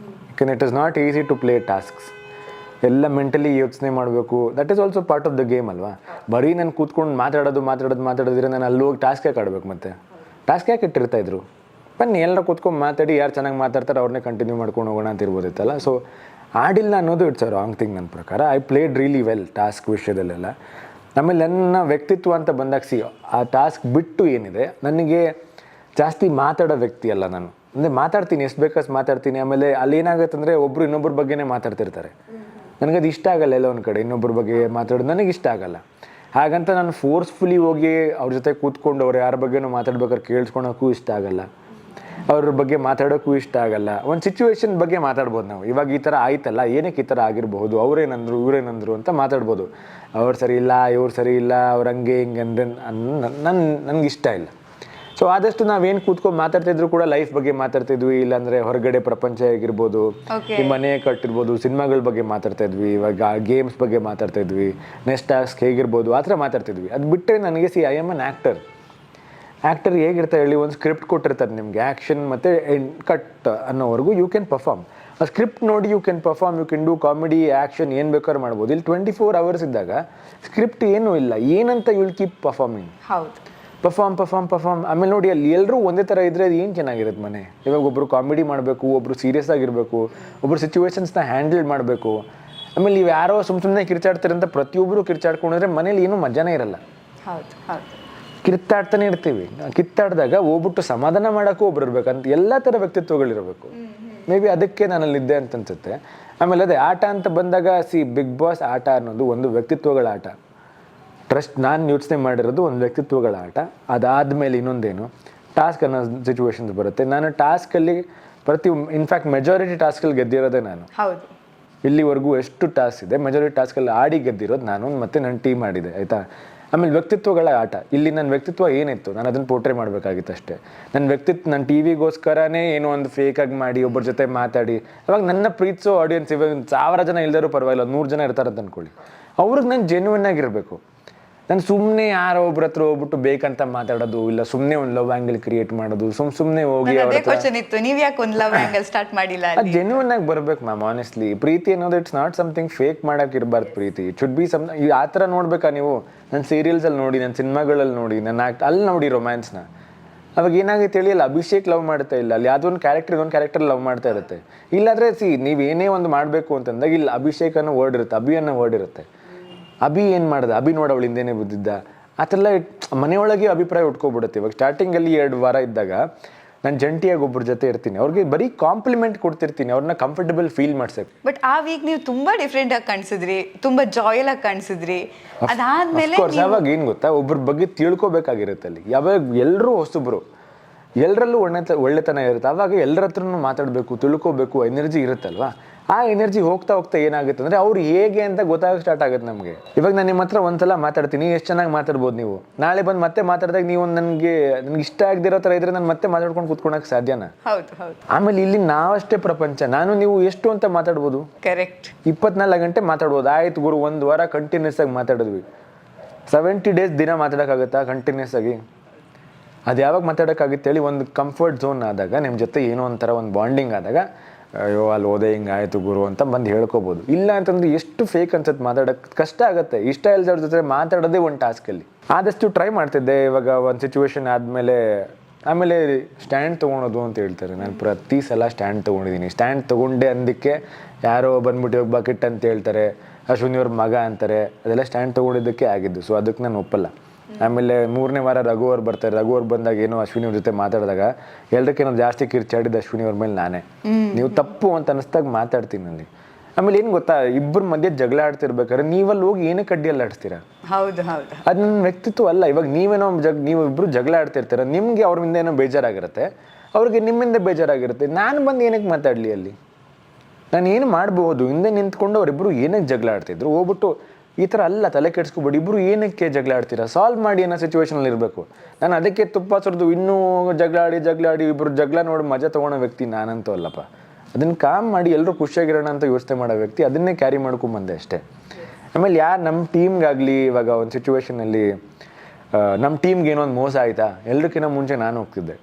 ಯಾಕಂದರೆ it is not easy to play tasks. ಎಲ್ಲ ಮೆಂಟಲಿ ಯೋಚನೆ ಮಾಡಬೇಕು, that is also part of the game ಅಲ್ವಾ. ಬರೀ ನಾನು ಕೂತ್ಕೊಂಡು ಮಾತಾಡೋದಿದ್ರೆ ನಾನು ಅಲ್ಲಿ ಹೋಗಿ ಟಾಸ್ಕ್ ಯಾಕೆ ಆಡಬೇಕು, ಮತ್ತೆ ಟಾಸ್ಕ್ ಯಾಕೆ ಇಟ್ಟಿರ್ತಾಯಿದ್ರು. ಬನ್ನಿ ಎಲ್ಲರೂ ಕೂತ್ಕೊಂಡು ಮಾತಾಡಿ, ಯಾರು ಚೆನ್ನಾಗಿ ಮಾತಾಡ್ತಾರೆ ಅವ್ರನ್ನೇ ಕಂಟಿನ್ಯೂ ಮಾಡ್ಕೊಂಡು ಹೋಗೋಣ ಅಂತ ಇರ್ಬೋದಿತ್ತಲ್ಲ. ಸೊ ಆಡಿಲ್ಲ ಅನ್ನೋದು ಇಟ್ಸ್ ಅ ರಾಂಗ್ ಥಿಂಗ್ ನನ್ನ ಪ್ರಕಾರ. I played really well task ವಿಷಯದಲ್ಲೆಲ್ಲ. ಆಮೇಲೆ ನನ್ನ ವ್ಯಕ್ತಿತ್ವ ಅಂತ ಬಂದಾಗ ಆ ಟಾಸ್ಕ್ ಬಿಟ್ಟು ಏನಿದೆ, ನನಗೆ ಜಾಸ್ತಿ ಮಾತಾಡೋ ವ್ಯಕ್ತಿ ಅಲ್ಲ ನಾನು. ಅಂದರೆ ಮಾತಾಡ್ತೀನಿ, ಎಷ್ಟು ಬೇಕಷ್ಟು ಮಾತಾಡ್ತೀನಿ. ಆಮೇಲೆ ಅಲ್ಲಿ ಏನಾಗುತ್ತೆ ಅಂದರೆ ಒಬ್ಬರು ಇನ್ನೊಬ್ಬರ ಬಗ್ಗೆನೇ ಮಾತಾಡ್ತಿರ್ತಾರೆ. ನನಗದು ಇಷ್ಟ ಆಗಲ್ಲ. ಎಲ್ಲ ಒಂದು ಕಡೆ ಇನ್ನೊಬ್ಬರ ಬಗ್ಗೆ ಮಾತಾಡೋದು ನನಗೆ ಇಷ್ಟ ಆಗಲ್ಲ. ಹಾಗಂತ ನಾನು ಫೋರ್ಸ್ಫುಲಿ ಹೋಗಿ ಅವ್ರ ಜೊತೆ ಕೂತ್ಕೊಂಡು ಅವ್ರು ಯಾರ ಬಗ್ಗೆನೂ ಮಾತಾಡ್ಬೇಕಾದ್ರೆ ಕೇಳಿಸ್ಕೊಳೋಕ್ಕೂ ಇಷ್ಟ ಆಗಲ್ಲ, ಅವ್ರ ಬಗ್ಗೆ ಮಾತಾಡೋಕ್ಕೂ ಇಷ್ಟ ಆಗಲ್ಲ. ಒಂದು ಸಿಚುವೇಶನ್ ಬಗ್ಗೆ ಮಾತಾಡ್ಬೋದು ನಾವು. ಇವಾಗ ಈ ಥರ ಆಯ್ತಲ್ಲ, ಏನಕ್ಕೆ ಈ ಥರ ಆಗಿರಬಹುದು, ಅವರೇನಂದ್ರು ಇವರೇನಂದ್ರು ಅಂತ ಮಾತಾಡ್ಬೋದು. ಅವ್ರು ಸರಿ ಇಲ್ಲ, ಇವ್ರು ಸರಿ ಇಲ್ಲ, ಅವ್ರು ಹಂಗೆ ಹಿಂಗೆ ಅಂದರೆ ನನಗೆ ಇಷ್ಟ ಇಲ್ಲ. ಸೊ ಆದಷ್ಟು ನಾವೇನು ಕೂತ್ಕೊಂಡು ಮಾತಾಡ್ತಿದ್ರು ಕೂಡ ಲೈಫ್ ಬಗ್ಗೆ ಮಾತಾಡ್ತಿದ್ವಿ, ಇಲ್ಲಾಂದರೆ ಹೊರಗಡೆ ಪ್ರಪಂಚ ಹೇಗಿರ್ಬೋದು, ಈ ಮನೆ ಕಟ್ಟಿರ್ಬೋದು, ಸಿನಿಮಾಗಳ ಬಗ್ಗೆ ಮಾತಾಡ್ತಾ ಇದ್ವಿ, ಇವಾಗ ಗೇಮ್ಸ್ ಬಗ್ಗೆ ಮಾತಾಡ್ತಾ ಇದ್ವಿ, ನೆಕ್ಸ್ಟ್ ಟಾಸ್ಕ್ ಹೇಗಿರ್ಬೋದು ಆ ಥರ ಮಾತಾಡ್ತಿದ್ವಿ. ಅದು ಬಿಟ್ಟರೆ ನನಗೆ ಐ ಆಮ್ ಅನ್ ಆ್ಯಕ್ಟರ್ ಹೇಗಿರ್ತಾರೆ ಹೇಳಿ, ಒಂದು ಸ್ಕ್ರಿಪ್ಟ್ ಕೊಟ್ಟಿರ್ತಾರೆ ನಿಮಗೆ, ಆ್ಯಕ್ಷನ್ ಮತ್ತು ಕಟ್ ಅನ್ನೋವರೆಗೂ ಯು ಕ್ಯಾನ್ ಪರ್ಫಾರ್ಮ್. ಆ ಸ್ಕ್ರಿಪ್ಟ್ ನೋಡಿ you can perform, you can do comedy, action ಏನು ಬೇಕಾದ್ರೂ ಮಾಡ್ಬೋದು. ಇಲ್ಲಿ 24 hours ಇದ್ದಾಗ ಸ್ಕ್ರಿಪ್ಟ್ ಏನೂ ಇಲ್ಲ, ಏನಂತ ವಿಲ್ ಕೀಪ್ ಪರ್ಫಾರ್ಮಿಂಗ್. ಹೌದು, ಪರ್ಫಾರ್ಮ್. ಆಮೇಲೆ ನೋಡಿ ಅಲ್ಲಿ ಎಲ್ಲರೂ ಒಂದೇ ಥರ ಇದ್ದರೆ ಅದು ಏನು ಚೆನ್ನಾಗಿರುತ್ತೆ ಮನೆ. ಇವಾಗ ಒಬ್ಬರು ಕಾಮಿಡಿ ಮಾಡಬೇಕು, ಒಬ್ಬರು ಸೀರಿಯಸ್ ಆಗಿರಬೇಕು, ಒಬ್ಬರು ಸಿಚುವೇಶನ್ಸ್ನ ಹ್ಯಾಂಡಲ್ ಮಾಡಬೇಕು. ಆಮೇಲೆ ನೀವು ಯಾರೋ ಸುಮ್ಮನೆ ಕಿರ್ಚಾಡ್ತಾರೆ ಅಂತ ಪ್ರತಿಯೊಬ್ಬರು ಕಿರ್ಚಾಡ್ಕೊಂಡಿದ್ರೆ ಮನೇಲಿ ಏನೂ ಮಜಾನೇ ಇರಲ್ಲ. ಹೌದು ಹೌದು, ಕಿತ್ತಾಡ್ತಾನೆ ಇರ್ತೀವಿ. ಕಿತ್ತಾಡಿದಾಗ ಹೋಗ್ಬಿಟ್ಟು ಸಮಾಧಾನ ಮಾಡೋಕ್ಕೂ ಒಬ್ರು ಇರಬೇಕಂತ ಎಲ್ಲ ಥರ ವ್ಯಕ್ತಿತ್ವಗಳಿರಬೇಕು. ಮೇ ಬಿ ಅದಕ್ಕೆ ನಾನಲ್ಲಿದ್ದೆ ಅಂತ ಅನ್ಸುತ್ತೆ. ಆಮೇಲೆ ಅದೇ ಆಟ ಅಂತ ಬಂದಾಗ ಬಿಗ್ ಬಾಸ್ ಆಟ ಅನ್ನೋದು ಒಂದು ವ್ಯಕ್ತಿತ್ವಗಳ ಆಟ. ಟ್ರಸ್ಟ್ ನಾನು ಯೋಚನೆ ಮಾಡಿರೋದು ಒಂದು ವ್ಯಕ್ತಿತ್ವಗಳ ಆಟ. ಅದಾದಮೇಲೆ ಇನ್ನೊಂದೇನು ಟಾಸ್ಕ್ ಅನ್ನೋ ಸಿಚುವೇಶನ್ಸ್ ಬರುತ್ತೆ. ನಾನು ಟಾಸ್ಕಲ್ಲಿ ಇನ್ಫ್ಯಾಕ್ಟ್ ಮೆಜಾರಿಟಿ ಟಾಸ್ಕಲ್ಲಿ ಗೆದ್ದಿರೋದೇ ನಾನು. ಹೌದು, ಇಲ್ಲಿವರೆಗೂ ಎಷ್ಟು ಟಾಸ್ಕ್ ಇದೆ ಮೆಜಾರಿಟಿ ಟಾಸ್ಕಲ್ಲಿ ಆಡಿ ಗೆದ್ದಿರೋದು ನಾನು, ಮತ್ತು ನನ್ನ ಟೀಮ್ ಆಡಿದೆ, ಆಯಿತಾ. ಆಮೇಲೆ ವ್ಯಕ್ತಿತ್ವಗಳ ಆಟ. ಇಲ್ಲಿ ನನ್ನ ವ್ಯಕ್ತಿತ್ವ ಏನಿತ್ತು ನಾನು ಅದನ್ನು ಪೋರ್ಟ್ರೇ ಮಾಡಬೇಕಾಗಿತ್ತು ಅಷ್ಟೇ. ನನ್ನ ಟಿ ವಿಗೋಸ್ಕರನೇ ಏನೋ ಒಂದು ಫೇಕಾಗಿ ಮಾಡಿ ಒಬ್ಬರ ಜೊತೆ ಮಾತಾಡಿ, ಅವಾಗ ನನ್ನ ಪ್ರೀತಿಸೋ ಆಡಿಯನ್ಸ್ ಇವಾಗ 1000 ಜನ ಇಲ್ದರೂ ಪರವಾಗಿಲ್ಲ, 100 ಜನ ಇರ್ತಾರಂತ ಅಂದ್ಕೊಳ್ಳಿ, ಅವ್ರಿಗೆ ನಾನು ಜೆನ್ಯೂನ್ ಆಗಿರಬೇಕು. ನಾನು ಸುಮ್ಮನೆ ಯಾರೋ ಒಬ್ರ ಹತ್ರ ಹೋಗ್ಬಿಟ್ಟು ಬೇಕಂತ ಮಾತಾಡೋದು, ಇಲ್ಲ ಸುಮ್ಮನೆ ಒಂದು ಲವ್ ಆ್ಯಂಗಲ್ ಕ್ರಿಯೇಟ್ ಮಾಡೋದು, ಸುಮ್ಮನೆ ಹೋಗಿ ನೀವು ಯಾಕೆ ಒಂದು ಲವ್ ಆ್ಯಂಗಲ್ ಸ್ಟಾರ್ಟ್ ಮಾಡಿಲ್ಲ? ಅದು ಜೆನ್ಯೂನ್ ಆಗಿ ಬರ್ಬೇಕು ಮ್ಯಾಮ್. ಆನೆಸ್ಟ್ಲಿ ಪ್ರೀತಿ ಅನ್ನೋದು ಇಟ್ಸ್ ನಾಟ್ ಸಮಥಿಂಗ್ ಫೇಕ್ ಮಾಡೋಕೆ ಇರಬಾರ್ದು. ಪ್ರೀತಿ ಇಟ್ ಶುಡ್ ಬಿ ಆ ಥರ ನೋಡ್ಬೇಕಾ ನೀವು? ನನ್ನ ಸೀರಿಯಲ್ಸಲ್ಲಿ ನೋಡಿ, ನನ್ನ ಸಿನಿಮಾಗಳಲ್ಲಿ ನೋಡಿ, ನನ್ನ ಅಲ್ಲಿ ನೋಡಿ ರೊಮ್ಯಾನ್ಸ್ನ. ಅವಾಗ ಏನಾಗುತ್ತೆ ಹೇಳಿ, ಅಲ್ಲಿ ಅಭಿಷೇಕ್ ಲವ್ ಮಾಡ್ತಾ ಇಲ್ಲ, ಅಲ್ಲಿ ಯಾವುದೋ ಒಂದು ಕ್ಯಾರೆಕ್ಟರ್ ಲವ್ ಮಾಡ್ತಾ ಇರುತ್ತೆ. ಇಲ್ಲಾಂದರೆ ನೀವು ಏನೇ ಒಂದು ಮಾಡಬೇಕು ಅಂತಂದಾಗ ಇಲ್ಲಿ ಅಭಿಷೇಕ್ ಅನ್ನೋ ವರ್ಡ್ ಇರುತ್ತೆ, ಅಭಿ ಅನ್ನೋ ವರ್ಡ್ ಇರುತ್ತೆ. ಅಭಿ ಏನು ಮಾಡ್ದೆ, ಅಭಿ ನೋಡಿ ಅವಳು ಹಿಂದೆನೇ ಬುದ್ದಿದ್ದ, ಆ ಥರ ಮನೆಯೊಳಗೆ ಅಭಿಪ್ರಾಯ ಉಟ್ಕೊಬಿಡುತ್ತೆ. ಇವಾಗ ಸ್ಟಾರ್ಟಿಂಗಲ್ಲಿ 2 ವಾರ ಇದ್ದಾಗ ನಾನು ಜಂಟಿಯಾಗಿ ಒಬ್ಬರ ಜೊತೆ ಇರ್ತೀನಿ, ಅವ್ರಿಗೆ ಬರೀ ಕಾಂಪ್ಲಿಮೆಂಟ್ ಕೊಡ್ತಿರ್ತೀನಿ, ಅವ್ರನ್ನ ಕಂಫರ್ಟಬಲ್ ಫೀಲ್ ಮಾಡ್ಸಕ್ಕೆ. ಬಟ್ ಆ ವೀಕ್ ನೀವು ತುಂಬಾ ಡಿಫ್ರೆಂಟ್ ಆಗಿ ಕಾಣಿಸಿದ್ರಿ, ತುಂಬಾ ಜಾಯಲ್ ಆಗಿ ಕಾಣಿಸಿದ್ರಿ. ಅದಾದ್ಮೇಲೆ ಅವಾಗ ಏನು ಗೊತ್ತಾ, ಒಬ್ಬರ ಬಗ್ಗೆ ತಿಳ್ಕೊಬೇಕಾಗಿರುತ್ತೆ. ಅಲ್ಲಿ ಯಾವಾಗ ಎಲ್ಲರೂ ಹೊಸಬ್ರು, ಎಲ್ಲರಲ್ಲೂ ಒಳ್ಳೆತನ ಇರುತ್ತೆ. ಆವಾಗ ಎಲ್ಲರ ಹತ್ರನೂ ಮಾತಾಡಬೇಕು, ತಿಳ್ಕೊಬೇಕು, ಎನರ್ಜಿ ಇರುತ್ತಲ್ವಾ. ಆ ಎನರ್ಜಿ ಹೋಗ್ತಾ ಏನಾಗುತ್ತೆ ಅಂದರೆ ಅವ್ರು ಹೇಗೆ ಅಂತ ಗೊತ್ತಾಗ ಸ್ಟಾರ್ಟ್ ಆಗುತ್ತೆ ನಮಗೆ. ಇವಾಗ ನಾನು ನಿಮ್ಮ ಹತ್ರ ಒಂದ್ಸಲ ಮಾತಾಡ್ತೀನಿ, ಎಷ್ಟು ಚೆನ್ನಾಗಿ ಮಾತಾಡ್ಬೋದು ನೀವು. ನಾಳೆ ಬಂದು ಮತ್ತೆ ಮಾತಾಡಿದಾಗ ನೀವು ನನಗೆ ಇಷ್ಟ ಆಗದಿರೋ ಥರ ಇದ್ರೆ ನಾನು ಮತ್ತೆ ಮಾತಾಡ್ಕೊಂಡು ಕೂತ್ಕೊಳಕ್ಕೆ ಸಾಧ್ಯನಾ? ಹೌದು ಹೌದು. ಆಮೇಲೆ ಇಲ್ಲಿ ನಾವಷ್ಟೇ ಪ್ರಪಂಚ, ನಾನು ನೀವು ಎಷ್ಟು ಅಂತ ಮಾತಾಡ್ಬೋದು? ಕರೆಕ್ಟ್. 24 ಗಂಟೆ ಮಾತಾಡ್ಬೋದು. ಆಯ್ತು ಗುರು, 1 ವಾರ ಕಂಟಿನ್ಯೂಸ್ ಆಗಿ ಮಾತಾಡಿದ್ವಿ. 70 days ದಿನ ಮಾತಾಡೋಕ್ಕಾಗತ್ತಾ ಕಂಟಿನ್ಯೂಸ್ ಆಗಿ? ಅದು ಯಾವಾಗ ಮಾತಾಡೋಕ್ಕಾಗುತ್ತೆ ಹೇಳಿ? ಒಂದು ಕಂಫರ್ಟ್ ಝೋನ್ ಆದಾಗ, ನಿಮ್ಮ ಜೊತೆ ಏನೋ ಒಂಥರ ಒಂದು ಬಾಂಡಿಂಗ್ ಆದಾಗ, ಅಯ್ಯೋ ಅಲ್ಲಿ ಹೋದೆ ಹಿಂಗೆ ಆಯಿತು ಗುರು ಅಂತ ಬಂದು ಹೇಳ್ಕೊಬೋದು. ಇಲ್ಲ ಅಂತಂದ್ರೆ ಎಷ್ಟು ಫೇಕ್ ಅನ್ಸುತ್ತೆ, ಮಾತಾಡೋಕ್ಕೆ ಕಷ್ಟ ಆಗುತ್ತೆ. ಇಷ್ಟ ಇಲ್ದವ್ರ ಜೊತೆ ಮಾತಾಡೋದೇ ಒಂದು ಟಾಸ್ಕಲ್ಲಿ. ಆದಷ್ಟು ಟ್ರೈ ಮಾಡ್ತಿದ್ದೆ. ಇವಾಗ ಒಂದು ಸಿಚುವೇಶನ್ ಆಮೇಲೆ ಸ್ಟ್ಯಾಂಡ್ ತೊಗೊಳೋದು ಅಂತ ಹೇಳ್ತಾರೆ. ನಾನು ಪ್ರತಿ ಸಲ ಸ್ಟ್ಯಾಂಡ್ ತೊಗೊಂಡಿದ್ದೀನಿ. ಸ್ಟ್ಯಾಂಡ್ ತೊಗೊಂಡೆ ಅಂದಕ್ಕೆ ಯಾರೋ ಬಂದ್ಬಿಟ್ಟು ಇವಾಗ ಬಕೆಟ್ ಅಂತ ಹೇಳ್ತಾರೆ, ಅಶ್ವಿನಿ ಅವ್ರ ಮಗ ಅಂತಾರೆ. ಅದೆಲ್ಲ ಸ್ಟ್ಯಾಂಡ್ ತೊಗೊಂಡಿದ್ದಕ್ಕೆ ಆಗಿದ್ದು. ಸೊ ಅದಕ್ಕೆ ನಾನು ಒಪ್ಪಲ್ಲ. ಆಮೇಲೆ 3ನೇ ವಾರ ರಘು ಅವ್ರು ಬರ್ತಾರೆ. ರಘು ಅವ್ರು ಬಂದಾಗ ಏನೋ ಅಶ್ವಿನಿ ಅವ್ರ ಜೊತೆ ಮಾತಾಡಿದಾಗ ಎಲ್ಲದಕ್ಕೇನೋ ಜಾಸ್ತಿ ಕಿರ್ಚಾಡಿದ್ದು ಅಶ್ವಿನಿ ಅವ್ರ ಮೇಲೆ ನಾನೇ. ನೀವು ತಪ್ಪು ಅಂತ ಅನಿಸ್ದಾಗ ಮಾತಾಡ್ತೀನಿ ಅಲ್ಲಿ. ಆಮೇಲೆ ಏನು ಗೊತ್ತಾ, ಇಬ್ಬರ ಮಧ್ಯೆ ಜಗಳ ಆಡ್ತಿರ್ಬೇಕಾದ್ರೆ ನೀವಲ್ಲಿ ಹೋಗಿ ಏನಕ್ಕೆ ಅಡ್ಡಿಯಲ್ಲಿ ಆಡ್ತೀರಾ? ಹೌದು ಹೌದು. ಅದು ನನ್ನ ವ್ಯಕ್ತಿತ್ವ ಅಲ್ಲ. ಇವಾಗ ನೀವು ಇಬ್ಬರು ಜಗಳ ಆಡ್ತಿರ್ತೀರ, ನಿಮಗೆ ಅವ್ರಿಂದ ಏನೋ ಬೇಜಾರಾಗಿರುತ್ತೆ, ಅವ್ರಿಗೆ ನಿಮ್ಮಿಂದ ಬೇಜಾರಾಗಿರುತ್ತೆ. ನಾನು ಬಂದು ಏನಕ್ಕೆ ಮಾತಾಡಲಿ ಅಲ್ಲಿ? ನಾನು ಏನು ಮಾಡ್ಬೋದು? ಹಿಂದೆ ನಿಂತ್ಕೊಂಡು ಅವರಿಬ್ಬರು ಏನಕ್ಕೆ ಜಗಳ ಆಡ್ತಿದ್ರು, ಹೋಗ್ಬಿಟ್ಟು ಈ ಥರ ಅಲ್ಲ, ತಲೆ ಕೆಡ್ಸ್ಕೊಬೇಡಿ, ಇಬ್ಬರು ಏನಕ್ಕೆ ಜಗಳ ಆಡ್ತೀರಾ, ಸಾಲ್ವ್ ಮಾಡಿ ಅನ್ನೋ ಸಿಚುವೇಶನಲ್ಲಿ ಇರಬೇಕು. ನಾನು ಅದಕ್ಕೆ ತುಪ್ಪ ಸುರಿದು ಇನ್ನೂ ಜಗಳ ಆಡಿ ಇಬ್ಬರು ಜಗಳ ನೋಡಿ ಮಜಾ ತೊಗೊಳೋ ವ್ಯಕ್ತಿ ನಾನಂತೂ ಅಲ್ಲಪ್ಪ. ಅದನ್ನು ಕಾಮ್ ಮಾಡಿ ಎಲ್ಲರೂ ಖುಷಿಯಾಗಿರೋಣ ಅಂತ ಯೋಚನೆ ಮಾಡೋ ವ್ಯಕ್ತಿ, ಅದನ್ನೇ ಕ್ಯಾರಿ ಮಾಡ್ಕೊಂಬಂದೆ ಅಷ್ಟೇ. ಆಮೇಲೆ ನಮ್ಮ ಟೀಮ್ಗಾಗಲಿ ಇವಾಗ ಒಂದು ಸಿಚುವೇಷನಲ್ಲಿ ನಮ್ಮ ಟೀಮ್ಗೆ ಏನೋ ಒಂದು ಮೋಸ ಆಯಿತಾ, ಎಲ್ಲರಿಗಿಂತ ಮುಂಚೆ ನಾನು ಹೋಗ್ತಿದ್ದೆ.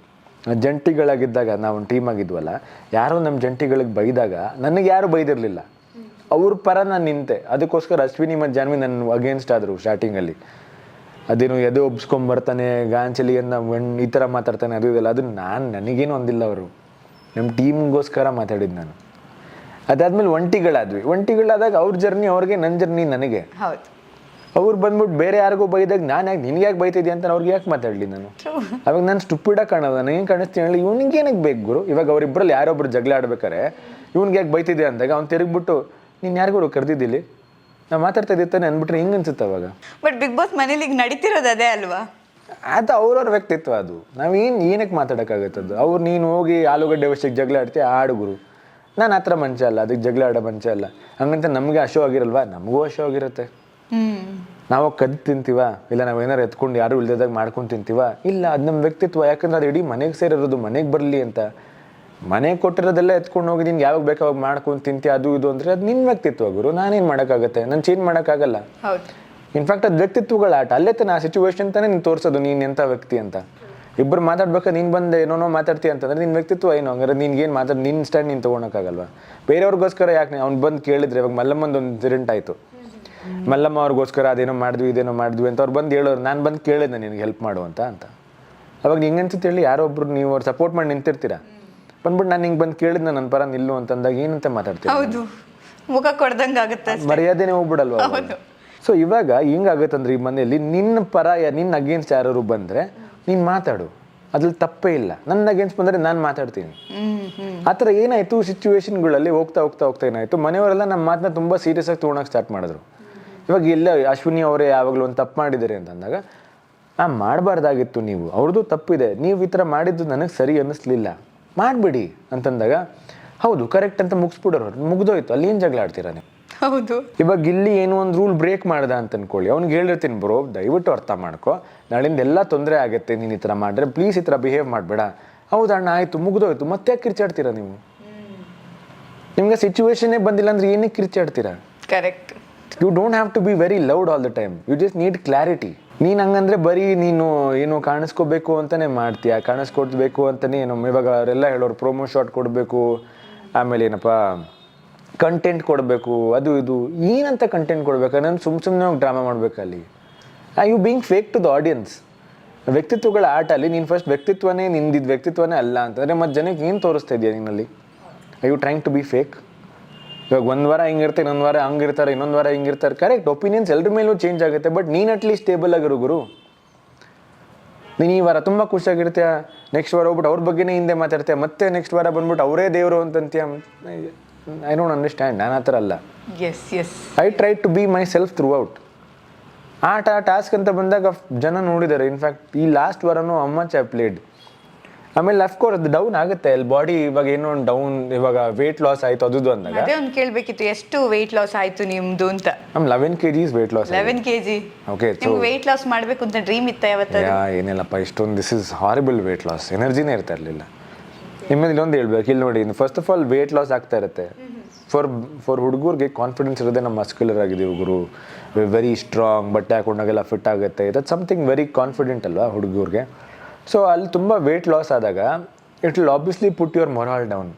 ಜಂಟಿಗಳಾಗಿದ್ದಾಗ ನಾವು ಒಂದು ಟೀಮ್ ಆಗಿದ್ವಲ್ಲ, ಯಾರೋ ನಮ್ಮ ಜಂಟಿಗಳಿಗೆ ಬೈದಾಗ ನನಗೆ ಯಾರೂ ಬೈದಿರಲಿಲ್ಲ, ಅವ್ರ ಪರ ನಾನು ನಿಂತೆ. ಅದಕ್ಕೋಸ್ಕರ ಅಶ್ವಿನಿ ಮತ್ತು ಜಾನ್ವಿ ನನ್ನ ಅಗೇನ್ಸ್ಟ್ ಆದರು ಸ್ಟಾರ್ಟಿಂಗಲ್ಲಿ. ಅದೇನು ಎದೆ ಒಬ್ಸ್ಕೊಂಬರ್ತಾನೆ, ಗಾಂಚಲಿ ಈ ಥರ ಮಾತಾಡ್ತಾನೆ, ಅದು ಇದೆಲ್ಲ, ಅದು ನನಗೇನು ಒಂದಿಲ್ಲ. ಅವರು ನಮ್ಮ ಟೀಮ್ಗೋಸ್ಕರ ಮಾತಾಡಿದ್ದು ನಾನು. ಅದಾದ್ಮೇಲೆ ಒಂಟಿಗಳಾದಾಗ ಅವ್ರ ಜರ್ನಿ ಅವ್ರಿಗೆ, ನನ್ನ ಜರ್ನಿ ನನಗೆ. ಹೌದು. ಅವ್ರು ಬಂದ್ಬಿಟ್ಟು ಬೇರೆ ಯಾರಿಗೂ ಬೈದಾಗ ನಾನು ಯಾಕೆ ನಿನಗೆ ಯಾಕೆ ಬೈತಿದ್ದೆ ಅಂತ ಅವ್ರಿಗೆ ಯಾಕೆ ಮಾತಾಡಲಿ ನಾನು? ಅವಾಗ ನಾನು ಸ್ಟುಪಿಡಾಗಿ ಕಾಣೋದು, ನನಗೇನು ಕಾಣಿಸ್ತೀನಿ ಹೇಳಿ, ಇವ್ನಿಗೆ ಏನಕ್ಕೆ ಬೇಕು ಗುರು? ಇವಾಗ ಅವರಿಬ್ಬರಲ್ಲಿ ಯಾರೊಬ್ರು ಜಗಳ ಆಡ್ಬೇಕಾರೆ ಇವ್ನಿಗೆ ಯಾಕೆ ಬೈತಿದ್ದೆ ಅಂದಾಗ ಅವ್ನು ತಿರುಗ್ಬಿಟ್ಟು ನೀನು ಯಾರಿಗೂ ಕರೆದಿದ್ದಿಲ್ಲಿ ನಾವು ಮಾತಾಡ್ತಾ ಇದ್ದಾನೆ ಅಂದ್ಬಿಟ್ರೆ ಹಿಂಗೆ ಅನ್ಸುತ್ತೆ ಅವಾಗ. ಬಟ್ ಬಿಗ್ ಬಾಸ್ ಮನೇಲಿ ಈಗ ನಡೀತಿರೋದು ಅದೇ ಅಲ್ವಾ? ಅದು ಅವ್ರವ್ರ ವ್ಯಕ್ತಿತ್ವ. ಅದು ಏನಕ್ಕೆ ಮಾತಾಡೋಕ್ಕಾಗುತ್ತದು? ಅವ್ರು ನೀನು ಹೋಗಿ ಆಲೂಗಡ್ಡೆ ವರ್ಷಕ್ಕೆ ಜಗಳ ಆಡ್ತೀಯ, ಆಡು ಗುರು. ನಾನು ಆ ಥರ ಮನುಷ್ಯ ಅಲ್ಲ, ಅದಕ್ಕೆ ಜಗಳ ಆಡೋ ಮನುಷ್ಯ ಅಲ್ಲ. ಹಂಗಂತ ನಮಗೆ ಅಶೋ ಆಗಿರಲ್ವಾ? ನಮಗೂ ಅಶೋ ಆಗಿರುತ್ತೆ. ನಾವು ಕದ್ದು ತಿಂತೀವ, ಇಲ್ಲ ನಾವು ಏನಾರು ಎತ್ಕೊಂಡು ಯಾರು ಇಲ್ದಾಗ ಮಾಡ್ಕೊಂಡು ತಿಂತೀವ? ಇಲ್ಲ, ಅದು ನಮ್ಮ ವ್ಯಕ್ತಿತ್ವ. ಯಾಕಂದ್ರೆ ಅದು ಇಡೀ ಮನೆಗೆ ಸೇರಿರೋದು, ಮನೆಗೆ ಬರಲಿ ಅಂತ. ಮನೆಗೆ ಕೊಟ್ಟಿರೋದೆಲ್ಲ ಎತ್ಕೊಂಡು ಹೋಗಿ ನಿನ್ಗೆ ಯಾವಾಗ ಬೇಕಾವಾಗ ಮಾಡ್ಕೊಂಡು ತಿಂತೀಯ, ಅದು ಇದು ಅಂದರೆ ಅದು ನಿನ್ನ ವ್ಯಕ್ತಿತ್ವ ಗುರು. ನಾನೇನು ಮಾಡೋಕ್ಕಾಗತ್ತೆ? ನಾನು ಚೇಂಜ್ ಮಾಡೋಕ್ಕಾಗಲ್ಲ. ಇನ್ಫ್ಯಾಕ್ಟ್ ಅದು ವ್ಯಕ್ತಿತ್ವಗಳ ಆಟ. ಅಲ್ಲೇ ತಾನೆ ಆ ಸಿಚುವೇಶನ್ ತಾನೇ ನೀನು ತೋರಿಸೋದು ನೀನು ಎಂಥ ವ್ಯಕ್ತಿ ಅಂತ. ಇಬ್ಬರು ಮಾತಾಡ್ಬೇಕಾದ್ರೆ ನೀನು ಬಂದು ಏನೋ ಮಾತಾಡ್ತೀಯ ಅಂತಂದ್ರೆ ನಿನ್ನ ವ್ಯಕ್ತಿತ್ವ ಏನು? ಹಂಗಾರೆ ನಿನ್ಗೇನು ಮಾತಾಡಿ ನಿನ್ನ ಸ್ಟ್ಯಾಂಡ್ ನೀನು ತೊಗೊಳಕ್ಕಾಗಲ್ವಾ? ಬೇರೆಯವ್ರಿಗೋಸ್ಕರ ಯಾಕೆ ಅವ್ನು ಬಂದು ಕೇಳಿದ್ರೆ, ಇವಾಗ ಮಲ್ಲಮ್ಮಂದು ಒಂದು ಇನ್ಸಿಡೆಂಟ್ ಆಯಿತು. ಮಲ್ಲಮ್ಮ ಅವ್ರಿಗೋಸ್ಕರ ಅದೇನೋ ಇದೇನೋ ಮಾಡಿದ್ವಿ ಅಂತ ಅವ್ರು ಬಂದು ಹೇಳೋರು, ನಾನು ಬಂದು ಕೇಳಿದ್ದೆ ನಿನಗೆ ಹೆಲ್ಪ್ ಮಾಡು ಅಂತ. ಅವಾಗ ಹಿಂಗೆ ಅನ್ಸುತ್ತೆ ಹೇಳಿ, ಯಾರೋ ಒಬ್ರು ನೀವು ಅವ್ರು ಸಪೋರ್ಟ್ ಮಾಡಿ ನಿಂತಿರ್ತೀರ, ಬಂದ್ಬಿಟ್ಟು ನಾನು ಹಿಂಗೆ ಬಂದು ಕೇಳಿದ್ನ ನನ್ನ ಪರ ನಿಲ್ಲು ಅಂತಂದಾಗ ಏನಂತ ಮಾತಾಡ್ತೀನಿ? ಹೌದು, ಮುಖ ಕೊಡ್ದಂಗೆ ಆಗುತ್ತೆ, ಮರ್ಯಾದೆನೇ ಹೋಗ್ಬಿಡಲ್ವ? ಸೊ ಇವಾಗ ಹಿಂಗಾಗತ್ತಂದ್ರೆ ಈ ಮನೆಯಲ್ಲಿ ನಿನ್ನ ಪರ ನಿನ್ನ ಅಗೇನ್ಸ್ಟ್ ಯಾರು ಬಂದರೆ ನೀನು ಮಾತಾಡು, ಅದ್ರಲ್ಲಿ ತಪ್ಪೇ ಇಲ್ಲ. ನನ್ನ ಅಗೇನ್ಸ್ಟ್ ಬಂದರೆ ನಾನು ಮಾತಾಡ್ತೀನಿ. ಆ ಥರ ಏನಾಯಿತು ಸಿಚುವೇಶನ್ಗಳಲ್ಲಿ ಹೋಗ್ತಾ ಏನಾಯಿತು, ಮನೆಯವರೆಲ್ಲ ನಮ್ಮ ಮಾತನ್ನ ತುಂಬ ಸೀರಿಯಸ್ ಆಗಿ ತೊಗೊಳಕ್ಕೆ ಸ್ಟಾರ್ಟ್ ಮಾಡಿದ್ರು. ಇವಾಗ ಎಲ್ಲ ಅಶ್ವಿನಿ ಅವರೇ ಯಾವಾಗಲೂ ಒಂದು ತಪ್ಪು ಮಾಡಿದ್ದಾರೆ ಅಂತಂದಾಗ, ಮಾಡಬಾರ್ದಾಗಿತ್ತು, ನೀವು ಅವ್ರದ್ದು ತಪ್ಪಿದೆ, ನೀವು ಈ ಥರ ಮಾಡಿದ್ದು ನನಗೆ ಸರಿ ಅನ್ನಿಸ್ಲಿಲ್ಲ, ಮಾಡಿಬಿಡಿ ಅಂತಂದಾಗ ಹೌದು ಕರೆಕ್ಟ್ ಅಂತ ಮುಗಿಸ್ಬಿಡೋರು, ಮುಗ್ದೋಯ್ತು. ಅಲ್ಲಿ ಏನು ಜಗಳ ಆಡ್ತೀರಾ ನೀವು? ಹೌದು. ಇವಾಗ ಇಲ್ಲಿ ಏನೋ ಒಂದು ರೂಲ್ ಬ್ರೇಕ್ ಮಾಡ್ದ ಅಂತ ಅನ್ಕೊಳ್ಳಿ, ಅವ್ನಿಗೆ ಹೇಳಿರ್ತೀನಿ ಬ್ರೋ ದಯವಿಟ್ಟು ಅರ್ಥ ಮಾಡ್ಕೊ, ನಾಳಿಂದ ಎಲ್ಲ ತೊಂದರೆ ಆಗುತ್ತೆ, ನೀನು ಈ ಥರ ಮಾಡಿದ್ರೆ ಪ್ಲೀಸ್ ಈ ಥರ ಬಿಹೇವ್ ಮಾಡಬೇಡ. ಹೌದಾ ಅಣ್ಣ ಆಯಿತು, ಮುಗ್ದೋಯ್ತು, ಮತ್ತೆ ಯಾಕೆ ಕಿರ್ಚಾಡ್ತೀರಾ ನೀವು? ನಿಮ್ಗೆ ಸಿಚುವೇಶನ್ನೇ ಬಂದಿಲ್ಲ ಅಂದ್ರೆ ಏನಕ್ಕೆ ಕಿರ್ಚಾಡ್ತೀರಾ? Correct. You don't have to be very loud all the time, you just need clarity. ನೀನು ಹಂಗಂದ್ರೆ ಬರೀ ನೀನು ಏನು ಕಾಣಿಸ್ಕೋಬೇಕು ಅಂತಲೇ ಮಾಡ್ತೀಯ, ಕಾಣಿಸ್ಕೊಡ್ಬೇಕು ಅಂತಲೇ ಏನೋ ಇವಾಗ ಅವರೆಲ್ಲ ಹೇಳೋರು ಪ್ರೊಮೋ ಶಾಟ್ ಕೊಡಬೇಕು, ಆಮೇಲೆ ಏನಪ್ಪ ಕಂಟೆಂಟ್ ಕೊಡಬೇಕು, ಅದು ಇದು. ಏನಂತ ಕಂಟೆಂಟ್ ಕೊಡ್ಬೇಕು? ನಾನು ಸುಮ್ಮನೆ ಹೋಗಿ ಡ್ರಾಮಾ ಮಾಡಬೇಕಲ್ಲಿ. You being fake to the audience. ವ್ಯಕ್ತಿತ್ವಗಳ ಆಟ ಅಲ್ಲಿ ನೀನು ಫಸ್ಟ್ ವ್ಯಕ್ತಿತ್ವನೇ ನಿಂದಿದ್ದು ವ್ಯಕ್ತಿತ್ವನೇ ಅಲ್ಲ ಅಂತಂದರೆ ಮತ್ತೆ ಜನಕ್ಕೆ ಏನು ತೋರಿಸ್ತಾ ಇದೆಯಾ ನೀನಲ್ಲಿ? I you trying to be fake? ಇವಾಗ ಒಂದು ವಾರ ಹಿಂಗಿರ್ತಾರೆ, ಇನ್ನೊಂದು ವಾರ ಹಂಗಿರ್ತಾರೆ, ಇನ್ನೊಂದು ವಾರ ಹಿಂಗಿರ್ತಾರೆ. ಕರೆಕ್ಟ್, ಒಪಿನಿಯನ್ಸ್ ಎಲ್ಲರ ಮೇಲೂ ಚೇಂಜ್ ಆಗುತ್ತೆ, ಬಟ್ ನೀನು ಅಟ್ಲೀಸ್ಟ್ ಸ್ಟೇಬಲ್ ಆಗಿರು ಗುರು. ನೀನು ಈ ವಾರ ತುಂಬ ಖುಷಿಯಾಗಿರ್ತೀಯ, ನೆಕ್ಸ್ಟ್ ವಾರ ಹೋಗ್ಬಿಟ್ಟು ಅವ್ರ ಬಗ್ಗೆನೇ ಹಿಂದೆ ಮಾತಾಡ್ತೀಯ, ಮತ್ತೆ ನೆಕ್ಸ್ಟ್ ವಾರ ಬಂದ್ಬಿಟ್ಟು ಅವರೇ ದೇವರು ಅಂತಂತೀಯ. I don't understand. ನಾನು ಆ ಥರ ಅಲ್ಲ. I try to be myself throughout. Task ಅಂತ ಬಂದಾಗ ಜನ ನೋಡಿದ್ದಾರೆ. ಇನ್ಫ್ಯಾಕ್ಟ್ ಈ ಲಾಸ್ಟ್ ವಾರನೂ ಮಚ್ ಐ ಪ್ಲೇಡ್. ಆಮೇಲೆ ಅಫ್ಕೋರ್ಸ್ ಅದು ಡೌನ್ ಆಗುತ್ತೆ ಅಲ್ಲಿ ಬಾಡಿ. ಇವಾಗ ಏನೋ ಒಂದು ಡೌನ್, ಇವಾಗ ವೆಯ್ಟ್ ಲಾಸ್ ಆಯಿತು ಅದು ಅಂದಾಗ ಅದೇ ಒಂದು ಕೇಳಬೇಕಿತ್ತು, ಎಷ್ಟು ವೆಯ್ಟ್ ಲಾಸ್ ಆಯಿತು ನಿಮ್ಮದು ಅಂತ? ನಮ್ 11 kg weight loss. 11 kg. Okay, ನಿಮ್ಗೆ ವೆಯ್ಟ್ ಲಾಸ್ ಮಾಡಬೇಕು ಅಂತ ಡ್ರೀಮ್ ಇತ್ತ ಯಾವತ್ತಾದ್ರು? ಏನಿಲ್ಲಪ್ಪ, ಇಷ್ಟೊಂದು this is horrible weight loss. ಎನರ್ಜಿನೇ ಇರ್ತಾ ಇರಲಿಲ್ಲ. ನಿಮ್ಮಲ್ಲಿ ಇಲ್ಲೊಂದು ಹೇಳ್ಬೇಕು, ಇಲ್ಲಿ ನೋಡಿ, first of all weight loss ಆಗ್ತಾ ಇರುತ್ತೆ. ಫಾರ್ ಹುಡುಗರಿಗೆ ಕಾನ್ಫಿಡೆನ್ಸ್ ಇರೋದೇ ನಮ್ಮ ಮಸ್ಕ್ಯುಲರ್ ಆಗಿದ್ದೀವಿ ಗುರು, ವೆರಿ ಸ್ಟ್ರಾಂಗ್, ಬಟ್ಟೆ ಹಾಕೊಂಡಾಗೆಲ್ಲ ಫಿಟ್ ಆಗುತ್ತೆ, ದಟ್ ಸಮಥಿಂಗ್ ವೆರಿ ಕಾನ್ಫಿಡೆಂಟ್ ಅಲ್ವಾ ಹುಡುಗರಿಗೆ. ಸೊ ಅಲ್ಲಿ ತುಂಬ ವೆಯ್ಟ್ ಲಾಸ್ ಆದಾಗ it will obviously put your morale down,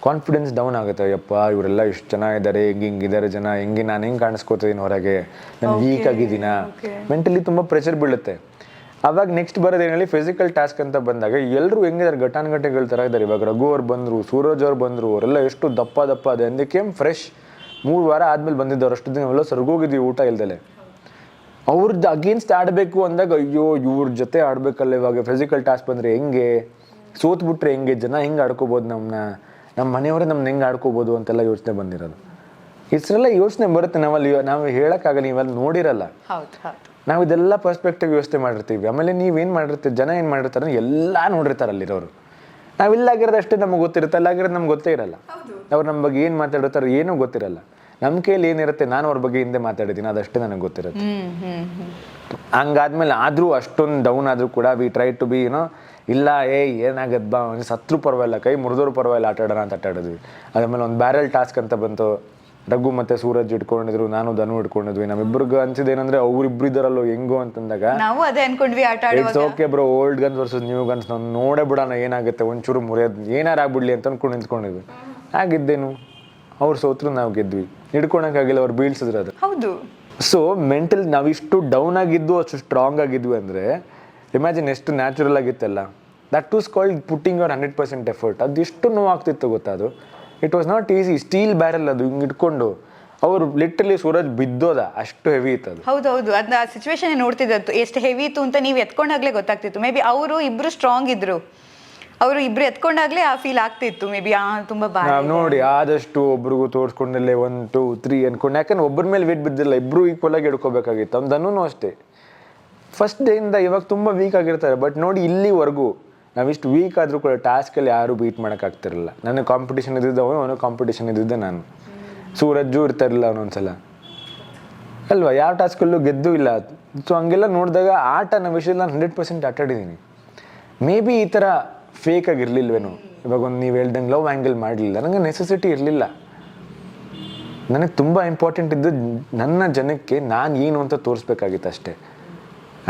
confidence down ಆಗುತ್ತೆ. ಯಪ್ಪ ಇವರೆಲ್ಲ ಇಷ್ಟು ಚೆನ್ನಾಗಿದ್ದಾರೆ, ಹಿಂಗಿದ್ದಾರೆ ಜನ, ನಾನು ಹೆಂಗೆ ಕಾಣಿಸ್ಕೋತಿದ್ದೀನಿ ಹೊರಗೆ, ನಾನು ವೀಕ್ ಆಗಿದ್ದೀನ, ಮೆಂಟಲಿ ತುಂಬ ಪ್ರೆಷರ್ ಬೀಳುತ್ತೆ. ಆವಾಗ ನೆಕ್ಸ್ಟ್ ಬರೋದೇನಲ್ಲಿ ಫಿಸಿಕಲ್ ಟಾಸ್ಕ್ ಅಂತ ಬಂದಾಗ ಎಲ್ಲರೂ ಹೆಂಗಿದ್ದಾರೆ, ಘಟಾನುಘಟಿಗಳ ಥರ ಇದ್ದಾರೆ. ಇವಾಗ ರಘು ಅವ್ರು ಬಂದರು, ಸೂರಜ್ ಅವ್ರು ಬಂದರು, ಅವರೆಲ್ಲ ಎಷ್ಟು ದಪ್ಪ ಅದೇ ಅಂದಕ್ಕೆ ಫ್ರೆಶ್ 3 ವಾರ ಆದಮೇಲೆ ಬಂದಿದ್ದವ್ರು. ಅಷ್ಟು ದಿನ ಎಲ್ಲ ಸರ್ಗೋಗಿದ್ವಿ ಊಟ ಇಲ್ದಲೆ. ಅವ್ರದ್ದು ಅಗೇನ್ಸ್ಟ್ ಆಡಬೇಕು ಅಂದಾಗ ಅಯ್ಯೋ ಇವ್ರ ಜೊತೆ ಆಡಬೇಕಲ್ಲ, ಇವಾಗ ಫಿಸಿಕಲ್ ಟಾಸ್ಕ್ ಬಂದರೆ ಹೆಂಗೆ, ಸೋತ್ಬಿಟ್ರೆ ಹೆಂಗೆ, ಜನ ಹೆಂಗೆ ಆಡ್ಕೋಬೋದು, ನಮ್ಮ ಮನೆಯವರೇ ನಮ್ಮನ್ನ ಹೆಂಗೆ ಆಡ್ಕೋಬೋದು ಅಂತೆಲ್ಲ ಯೋಚನೆ ಬಂದಿರೋದು. ಇಷ್ಟೆಲ್ಲ ಯೋಚನೆ ಬರುತ್ತೆ ನಾವು ಹೇಳೋಕ್ಕಾಗಲ್ಲ, ನೀವಲ್ಲಿ ನೋಡಿರಲ್ಲ. ಹೌದು ಹೌದು. ನಾವು ಇದೆಲ್ಲ ಪರ್ಸ್ಪೆಕ್ಟಿವ್ ಯೋಚನೆ ಮಾಡಿರ್ತೀವಿ. ಆಮೇಲೆ ನೀವೇನು ಮಾಡಿರ್ತೀವಿ, ಜನ ಏನು ಮಾಡಿರ್ತಾರೆ ಎಲ್ಲ ನೋಡಿರ್ತಾರೆ ಅಲ್ಲಿರೋರು. ನಾವು ಇಲ್ಲಾಗಿರೋದು ಅಷ್ಟೇ ನಮಗೆ ಗೊತ್ತಿರುತ್ತೆ, ಅಲ್ಲಾಗಿರೋದು ನಮ್ಗೆ ಗೊತ್ತೇ ಇರಲ್ಲ. ಅವ್ರು ನಮ್ಮ ಬಗ್ಗೆ ಏನು ಮಾತಾಡಿರ್ತಾರೆ ಏನೂ ಗೊತ್ತಿರಲ್ಲ. ನಮ್ಮ ಕೈಯಲ್ಲಿ ಏನಿರುತ್ತೆ, ನಾನು ಅವ್ರ ಬಗ್ಗೆ ಹಿಂದೆ ಮಾತಾಡಿದ್ದೀನಿ, ಅದಷ್ಟೇ ನನಗೆ ಗೊತ್ತಿರುತ್ತೆ. ಹಂಗಾದ್ಮೇಲೆ ಆದರೂ ಅಷ್ಟೊಂದು ಡೌನ್ ಆದರೂ ಕೂಡ ವಿ ಟ್ರೈ ಟು ಬಿ ಇಲ್ಲ ಏನಾಗದ್ ಬಾ ಸತ್ರು ಪರವಾಗಿಲ್ಲ, ಕೈ ಮುರಿದೋರು ಪರವಾಗಿಲ್ಲ, ಆಟ ಆಡೋಣ ಅಂತ ಆಟಾಡಿದ್ವಿ. ಅದಾದ್ಮೇಲೆ ಒಂದು ಬ್ಯಾರಲ್ ಟಾಸ್ಕ್ ಅಂತ ಬಂತು. ರಘು ಮತ್ತು ಸೂರಜ್ ಇಟ್ಕೊಂಡಿದ್ರು, ನಾನು ಧನು ಇಟ್ಕೊಂಡಿದ್ವಿ. ನಮ್ಮಿಬ್ರಿಗೆ ಅನ್ಸಿದ್ದೇನೆಂದ್ರೆ ಅವ್ರಿಬ್ರು ಇದ್ದಾರಲ್ಲೋ ಹೆಂಗೋ ಅಂತಂದಾಗ ನಾವು ಅದೇ ಅನ್ಕೊಂಡ್ವಿ ಆಟ ಆಡುವಾಗ. It's okay bro, old guns versus new guns, ನಾವು ನೋಡೇ ಬಿಡೋಣ ಏನಾಗುತ್ತೆ, ಒಂಚೂರು ಮುರಿಯೋದು ಏನಾರು ಆಗ್ಬಿಡ್ಲಿ ಅಂತ ಅನ್ಕೊಂಡು ನಿಂತ್ಕೊಂಡಿದ್ವಿ. ಆಗಿದ್ದೇನು, ಅವ್ರು ಸೋತ್ರು, ನಾವು ಗೆದ್ವಿ. ಹಿಡ್ಕೊಳಕ್ಕಾಗಿಲ್ಲ, ಅವ್ರು ಬೀಳ್ಸಿದ್ರು ಅದು. ಹೌದು. ಸೊ ಮೆಂಟಲ್ ನಾವಿಷ್ಟು ಡೌನ್ ಆಗಿದ್ದು ಅಷ್ಟು ಸ್ಟ್ರಾಂಗ್ ಆಗಿದ್ವಿ ಅಂದರೆ ಇಮ್ಯಾಜಿನ್ ಎಷ್ಟು ನ್ಯಾಚುರಲ್ ಆಗಿತ್ತಲ್ಲ. That was called putting your 100% effort. ಅದು ಎಷ್ಟು ನೋವಾಗ್ತಿತ್ತು ಗೊತ್ತಾ ಅದು. It was not easy. Steel barrel ಅದು ಹಿಂಗೆ ಇಟ್ಕೊಂಡು ಅವರು ಲಿಟ್ರಲಿ ಸೂರಜ್ ಬಿದ್ದೋದ, ಅಷ್ಟು ಹೆವಿ ಇತ್ತು ಅದು. ಹೌದೌದು, ಅದನ್ನ ಆ ಸಿಚುವೇಶನ್ ನೋಡ್ತಿದ್ದು ಎಷ್ಟು ಹೆವಿ ಇತ್ತು ಅಂತ ನೀವು ಎತ್ಕೊಂಡಾಗ್ಲೇ ಗೊತ್ತಾಗ್ತಿತ್ತು. ಮೇ ಬಿ ಅವರು ಇಬ್ರು ಸ್ಟ್ರಾಂಗ್ ಇದ್ರು, ಅವರು ಇಬ್ರು ಎತ್ಕೊಂಡಾಗ್ಲೇ ಆ ಫೀಲ್ ಆಗ್ತಿತ್ತು. ಮೇ ಬಿ ತುಂಬಾ ನಾವು ನೋಡಿ ಆದಷ್ಟು ಒಬ್ರಿಗೂ ತೋರಿಸ್ಕೊಂಡಲ್ಲೇ 1 2 3 ಅನ್ಕೊಂಡು, ಯಾಕಂದ್ರೆ ಒಬ್ಬರ ಮೇಲೆ ವೇಟ್ ಬಿದ್ದಿಲ್ಲ, ಇಬ್ರು ಈಕ್ವಲ್ ಆಗಿ ಹಿಡ್ಕೋಬೇಕಾಗಿತ್ತು. ಅವ್ನು ಅಷ್ಟೇ ಫಸ್ಟ್ ಡೇಯಿಂದ ಇವಾಗ ತುಂಬ ವೀಕ್ ಆಗಿರ್ತಾರೆ. ಬಟ್ ನೋಡಿ ಇಲ್ಲಿವರೆಗೂ ನಾವಿಷ್ಟು ವೀಕ್ ಆದರೂ ಕೂಡ ಟಾಸ್ಕಲ್ಲಿ ಯಾರೂ ಬೀಟ್ ಮಾಡೋಕ್ಕಾಗ್ತಿರಲಿಲ್ಲ. ನನಗೆ ಕಾಂಪಿಟೇಷನ್ ಇದ್ದಿದ್ದು ಅವನು ಕಾಂಪಿಟೇಷನ್ ಇದ್ದಿದ್ದೆ ನಾನು. ಸೂರಜ್ಜು ಇರ್ತಾಯಿರಲಿಲ್ಲ ಅವನೊಂದ್ಸಲ ಅಲ್ವಾ, ಯಾವ ಟಾಸ್ಕಲ್ಲೂ ಗೆದ್ದು ಇಲ್ಲ. ಸೊ ಹಂಗೆಲ್ಲ ನೋಡಿದಾಗ ಆಟ ನಮ್ಮ ವಿಷಯದಲ್ಲಿ ನಾನು 100% ಆಟ ಆಡಿದ್ದೀನಿ. ಮೇ ಬಿ ಈ ಥರ ಫೇಕ್ ಆಗಿರಲಿಲ್ವೇನೋ. ಇವಾಗ ಒಂದು ನೀವು ಹೇಳ್ದಂಗೆ ಲವ್ ಆ್ಯಂಗಲ್ ಮಾಡಲಿಲ್ಲ, ನನಗೆ ನೆಸೆಸಿಟಿ ಇರಲಿಲ್ಲ. ನನಗೆ ತುಂಬ ಇಂಪಾರ್ಟೆಂಟ್ ಇದ್ದು ನನ್ನ ಜನಕ್ಕೆ ನಾನು ಏನು ಅಂತ ತೋರಿಸ್ಬೇಕಾಗಿತ್ತು ಅಷ್ಟೇ.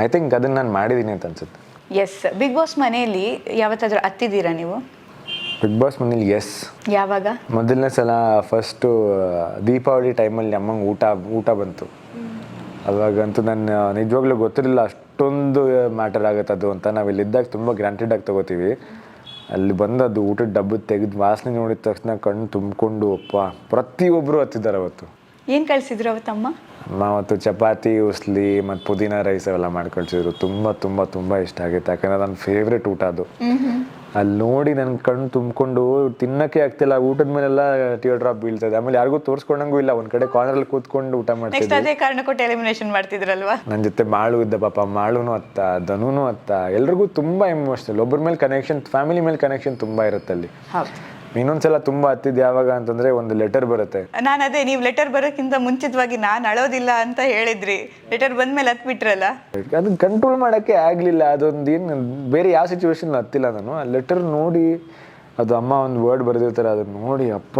ಐ ಥಿಂಕ್ ಅದನ್ನು ನಾನು ಮಾಡಿದ್ದೀನಿ ಅಂತ ಅನ್ಸುತ್ತೆ. ಎಸ್. ಬಿಗ್ ಬಾಸ್ ಮನೆಯಲ್ಲಿ ಯಾವತ್ತಾದ್ರೂ ಹತ್ತಿದ್ದೀರಾ ನೀವು? ಬಿಗ್ ಬಾಸ್ ಮನೇಲಿ ಎಸ್. ಯಾವಾಗ? ಮೊದಲನೇ ಸಲ ಫಸ್ಟು ದೀಪಾವಳಿ ಟೈಮಲ್ಲಿ ಅಮ್ಮಂಗೆ ಊಟ ಬಂತು. ಅವಾಗಂತೂ ನನ್ನ ನಿಜವಾಗ್ಲೂ ಗೊತ್ತಿರಲಿಲ್ಲ ಅಷ್ಟೊಂದು ಮ್ಯಾಟರ್ ಆಗುತ್ತೆ ಅದು ಅಂತ. ನಾವು ಇಲ್ಲಿದ್ದಾಗ ತುಂಬ ಗ್ರಾಂಟೆಡಾಗಿ ತೊಗೋತೀವಿ. ಅಲ್ಲಿ ಬಂದದ್ದು ಊಟದ ಡಬ್ಬ ತೆಗೆದು ವಾಸನೆ ನೋಡಿದ ತಕ್ಷಣ ಕಣ್ಣು ತುಂಬಿಕೊಂಡು ಅಪ್ಪ ಪ್ರತಿಯೊಬ್ಬರು ಹತ್ತಿದ್ದಾರೆ ಅವತ್ತು. ಏನು ಕಳಿಸಿದ್ರು ಅವತ್ತಮ್ಮ? ಅಮ್ಮ ಅವತ್ತು ಚಪಾತಿ, ಉಸ್ಲಿ ಮತ್ತು ಪುದೀನ ರೈಸ್ ಅವೆಲ್ಲ ಮಾಡ್ಕೊಳ್ಸಿದ್ರು. ತುಂಬ ತುಂಬ ತುಂಬ ಇಷ್ಟ ಆಗಿತ್ತು, ಯಾಕಂದರೆ ನನ್ನ ಫೇವ್ರೆಟ್ ಊಟ ಅದು. ಅಲ್ಲಿ ನೋಡಿ ನನ್ನ ಕಣ್ಣು ತುಂಬಿಕೊಂಡು ತಿನ್ನೋಕ್ಕೆ ಆಗ್ತಿಲ್ಲ. ಊಟದ ಮೇಲೆಲ್ಲ ಟಿಯರ್ ಡ್ರಾಪ್ ಬೀಳ್ತದೆ. ಆಮೇಲೆ ಯಾರಿಗೂ ತೋರಿಸ್ಕೊಂಡಂಗೂ ಇಲ್ಲ, ಒಂದು ಕಡೆ ಕಾರ್ನರಲ್ಲಿ ಕೂತ್ಕೊಂಡು ಊಟ ಮಾಡ್ತಿದ್ದೆ. ಅದೇ ಕಾರಣ ಕೊಟ್ಟು ಎಲಿಮಿನೇಷನ್ ಮಾಡ್ತಿದ್ರಲ್ವಾ? ನನ್ನ ಜೊತೆ ಮಾಳು ಇದ್ದ ಪಾಪ, ಮಾಳುನು ಅತ್ತ, ಧನುನು ಅತ್ತ, ಎಲ್ರಿಗೂ ತುಂಬ ಎಮೋಷ್ನಲ್. ಒಬ್ಬರ ಮೇಲೆ ಕನೆಕ್ಷನ್, ಫ್ಯಾಮಿಲಿ ಮೇಲೆ ಕನೆಕ್ಷನ್ ತುಂಬ ಇರುತ್ತೆ ಅಲ್ಲಿ. ಇನ್ನೊಂದ್ಸಲ ತುಂಬ ಹತ್ತಿದ್ದು ಯಾವಾಗ ಅಂತಂದರೆ ಒಂದು ಲೆಟರ್ ಬರುತ್ತೆ. ನಾನು ಅದೇ, ನೀವು ಲೆಟರ್ ಬರೋಕ್ಕಿಂತ ಮುಂಚಿತವಾಗಿ ನಾನು ಅಳೋದಿಲ್ಲ ಅಂತ ಹೇಳಿದ್ರಿ, ಲೆಟರ್ ಬಂದ್ಮೇಲೆ ಹತ್ಬಿಟ್ರಲ್ಲ. ಅದನ್ನ ಕಂಟ್ರೋಲ್ ಮಾಡೋಕ್ಕೆ ಆಗಲಿಲ್ಲ. ಅದೊಂದು ಏನು ಬೇರೆ ಯಾವ ಸಿಚುವೇಶನ್ ಹತ್ತಿಲ್ಲ ನಾನು. ಆ ಲೆಟರ್ ನೋಡಿ, ಅದು ಅಮ್ಮ ಒಂದು ವರ್ಡ್ ಬರೆದಿರ್ತಾರೆ, ಅದನ್ನು ನೋಡಿ ಅಪ್ಪ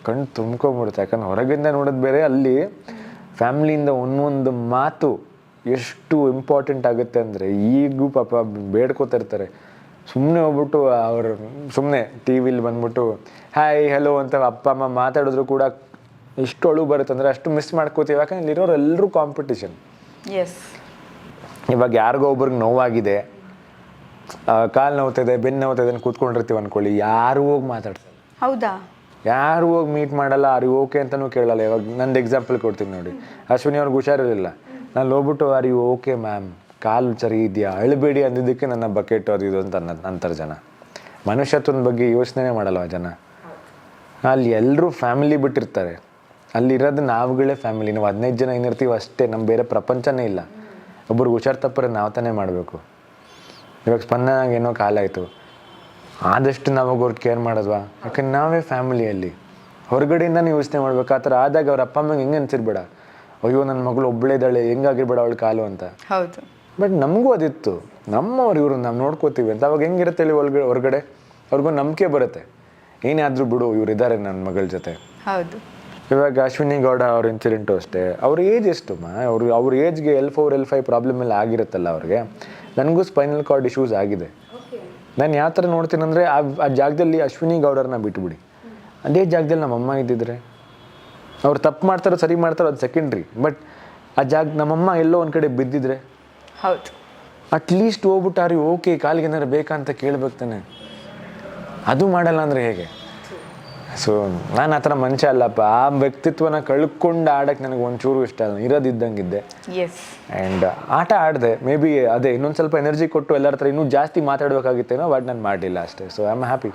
ಕಣ್ಣು ತುಂಬ್ಕೊಂಬಿಡುತ್ತೆ. ಯಾಕಂದ್ರೆ ಹೊರಗಿಂದ ನೋಡೋದು ಬೇರೆ, ಅಲ್ಲಿ ಫ್ಯಾಮ್ಲಿಯಿಂದ ಒಂದೊಂದು ಮಾತು ಎಷ್ಟು ಇಂಪಾರ್ಟೆಂಟ್ ಆಗುತ್ತೆ ಅಂದರೆ ಈಗೂ ಪಾಪ ಬೇಡ್ಕೋತಾ ಇರ್ತಾರೆ. ಸುಮ್ಮನೆ ಹೋಗ್ಬಿಟ್ಟು ಅವರು ಸುಮ್ಮನೆ ಟಿ ವಿಲಿ ಬಂದ್ಬಿಟ್ಟು ಹಾಯ್ ಹಲೋ ಅಂತ ಅಪ್ಪ ಅಮ್ಮ ಮಾತಾಡಿದ್ರು ಕೂಡ ಎಷ್ಟು ಅಳು ಬರುತ್ತೆ ಅಂದರೆ ಅಷ್ಟು ಮಿಸ್ ಮಾಡ್ಕೋತೀವಿ. ಯಾಕಂದ್ರೆ ಇಲ್ಲಿರೋರು ಎಲ್ಲರೂ ಕಾಂಪಿಟಿಷನ್. ಎಸ್. ಇವಾಗ ಯಾರಿಗೋ ಒಬ್ರಿಗೆ ನೋವಾಗಿದೆ, ಕಾಲು ನೋವ್ತಿದೆ, ಬೆನ್ನು ನೋವ್ತಿದೆ ಅಂತ ಕೂತ್ಕೊಂಡಿರ್ತೀವಿ ಅಂದ್ಕೊಳ್ಳಿ, ಯಾರು ಹೋಗಿ ಮಾತಾಡ್ತಾರೆ? ಹೌದಾ? ಯಾರು ಹೋಗಿ ಮೀಟ್ ಮಾಡಲ್ಲ, ಅವ್ರಿಗೆ ಓಕೆ ಅಂತಲೂ ಕೇಳಲ್ಲ. ಇವಾಗ ನಂದು ಎಕ್ಸಾಂಪಲ್ ಕೊಡ್ತೀನಿ ನೋಡಿ. ಅಶ್ವಿನಿ ಅವ್ರಿಗೆ ಹುಷಾರಿರಲಿಲ್ಲ, ನಾನು ಹೋಗ್ಬಿಟ್ಟು ಅವ್ರಿಗೆ ಓಕೆ ಮ್ಯಾಮ್, ಕಾಲು ಸರಿ ಇದೆಯಾ, ಅಳಬೇಡಿ ಅಂದಿದ್ದಕ್ಕೆ ನನ್ನ ಬಕೆಟ್ ಅದು ಇದು ಅಂತ ಅಂತಾರೆ ಜನ. ಮನುಷ್ಯತ್ವದ ಬಗ್ಗೆ ಯೋಚನೆ ಮಾಡಲ್ಲ ಜನ. ಅಲ್ಲಿ ಎಲ್ಲರೂ ಫ್ಯಾಮಿಲಿ ಬಿಟ್ಟಿರ್ತಾರೆ, ಅಲ್ಲಿರೋದು ನಾವುಗಳೇ ಫ್ಯಾಮಿಲಿ. ನಾವು 15 ಜನ ಏನಿರ್ತೀವಿ ಅಷ್ಟೇ, ನಮ್ಮ ಬೇರೆ ಪ್ರಪಂಚನೇ ಇಲ್ಲ. ಒಬ್ರಿಗೆ ಹುಷಾರು ತಪ್ಪರೆ ನಾವು ತಾನೇ ಮಾಡಬೇಕು. ಇವಾಗ ಸ್ಪಂದನಾಗ ಏನೋ ಕಾಲಾಯಿತು, ಆದಷ್ಟು ನಾವಾಗ ಅವ್ರಿಗೆ ಕೇರ್ ಮಾಡೋದ್ವಾ? ಯಾಕಂದ್ರೆ ನಾವೇ ಫ್ಯಾಮಿಲಿಯಲ್ಲಿ ಹೊರಗಡೆಯಿಂದನೇ ಯೋಚನೆ ಮಾಡ್ಬೇಕು. ಆ ಥರ ಆದಾಗ ಅವ್ರ ಅಪ್ಪ ಅಮ್ಮಗೆ ಹೆಂಗೆ ಅನ್ಸಿರ್ಬೇಡ, ಅಯ್ಯೋ ನನ್ನ ಮಗಳು ಒಬ್ಬಳೇ ಇದ್ದಾಳೆ, ಹೆಂಗಾಗಿರ್ಬೇಡ ಅವಳು ಕಾಲು ಅಂತ. ಹೌದು. ಬಟ್ ನಮಗೂ ಅದಿತ್ತು, ನಮ್ಮವ್ರು ಇವರು ನಾವು ನೋಡ್ಕೋತೀವಿ ಅಂತ. ಅವಾಗ ಹೆಂಗಿರುತ್ತೆ ಹೇಳಿ ಹೊರಗಡೆ ಅವ್ರಿಗೂ ನಂಬಿಕೆ ಬರುತ್ತೆ, ಏನೇ ಆದರೂ ಬಿಡು ಇವ್ರು ಇದ್ದಾರೆ ನನ್ನ ಮಗಳ ಜೊತೆ. ಹೌದು. ಇವಾಗ ಅಶ್ವಿನಿ ಗೌಡ ಅವ್ರ ಇನ್ಸಿಡೆಂಟು ಅಷ್ಟೇ. ಅವ್ರ ಏಜ್ ಎಷ್ಟು ಅವ್ರ ಏಜ್ಗೆ L4 L5 ಪ್ರಾಬ್ಲಮ್ ಎಲ್ಲ ಆಗಿರುತ್ತಲ್ಲ ಅವ್ರಿಗೆ. ನನಗೂ ಸ್ಪೈನಲ್ ಕಾರ್ಡ್ ಇಶ್ಯೂಸ್ ಆಗಿದೆ. ನಾನು ಯಾವ ಥರ ನೋಡ್ತೀನಿ ಅಂದರೆ ಆ ಜಾಗದಲ್ಲಿ ಅಶ್ವಿನಿ ಗೌಡರನ್ನ ಬಿಟ್ಬಿಡಿ, ಅದೇ ಜಾಗದಲ್ಲಿ ನಮ್ಮಮ್ಮ ಇದ್ದಿದ್ರೆ, ಅವ್ರು ತಪ್ಪು ಮಾಡ್ತಾರೋ ಸರಿ ಮಾಡ್ತಾರೋ ಅದು ಸೆಕೆಂಡ್ರಿ, ಬಟ್ ಆ ಜಾಗ ನಮ್ಮಮ್ಮ ಎಲ್ಲೋ ಒಂದು ಕಡೆ ಬಿದ್ದಿದ್ರೆ, ಹೌದು, ಅಟ್ಲೀಸ್ಟ್ ಹೋಗ್ಬಿಟ್ಟಾರಿ ಓಕೆ ಕಾಲಿಗೆ ಏನಾರು ಬೇಕಾ ಅಂತ ಕೇಳ್ಬೇಕು ತಾನೆ. ಅದು ಮಾಡಲ್ಲ ಅಂದರೆ ಹೇಗೆ? ಸೊ ನಾನು ಆ ಥರ ಮನುಷ್ಯ ಅಲ್ಲಪ್ಪ. ಆ ವ್ಯಕ್ತಿತ್ವನ ಕಳ್ಕೊಂಡು ಆಡೋಕ್ಕೆ ನನಗೆ ಒಂಚೂರು ಇಷ್ಟ ಅಲ್ಲ, ಇರೋದಿದ್ದಂಗಿದ್ದೆ. ಆ್ಯಂಡ್ ಆಟ ಆಡಿದೆ. ಮೇ ಬಿ ಅದೇ ಇನ್ನೊಂದು ಸ್ವಲ್ಪ ಎನರ್ಜಿ ಕೊಟ್ಟು ಎಲ್ಲರ ಹತ್ರ ಇನ್ನೂ ಜಾಸ್ತಿ ಮಾತಾಡಬೇಕಾಗಿತ್ತೇನೋ, ಬಟ್ ನಾನು ಮಾಡಲಿಲ್ಲ ಅಷ್ಟೇ. So I am happy.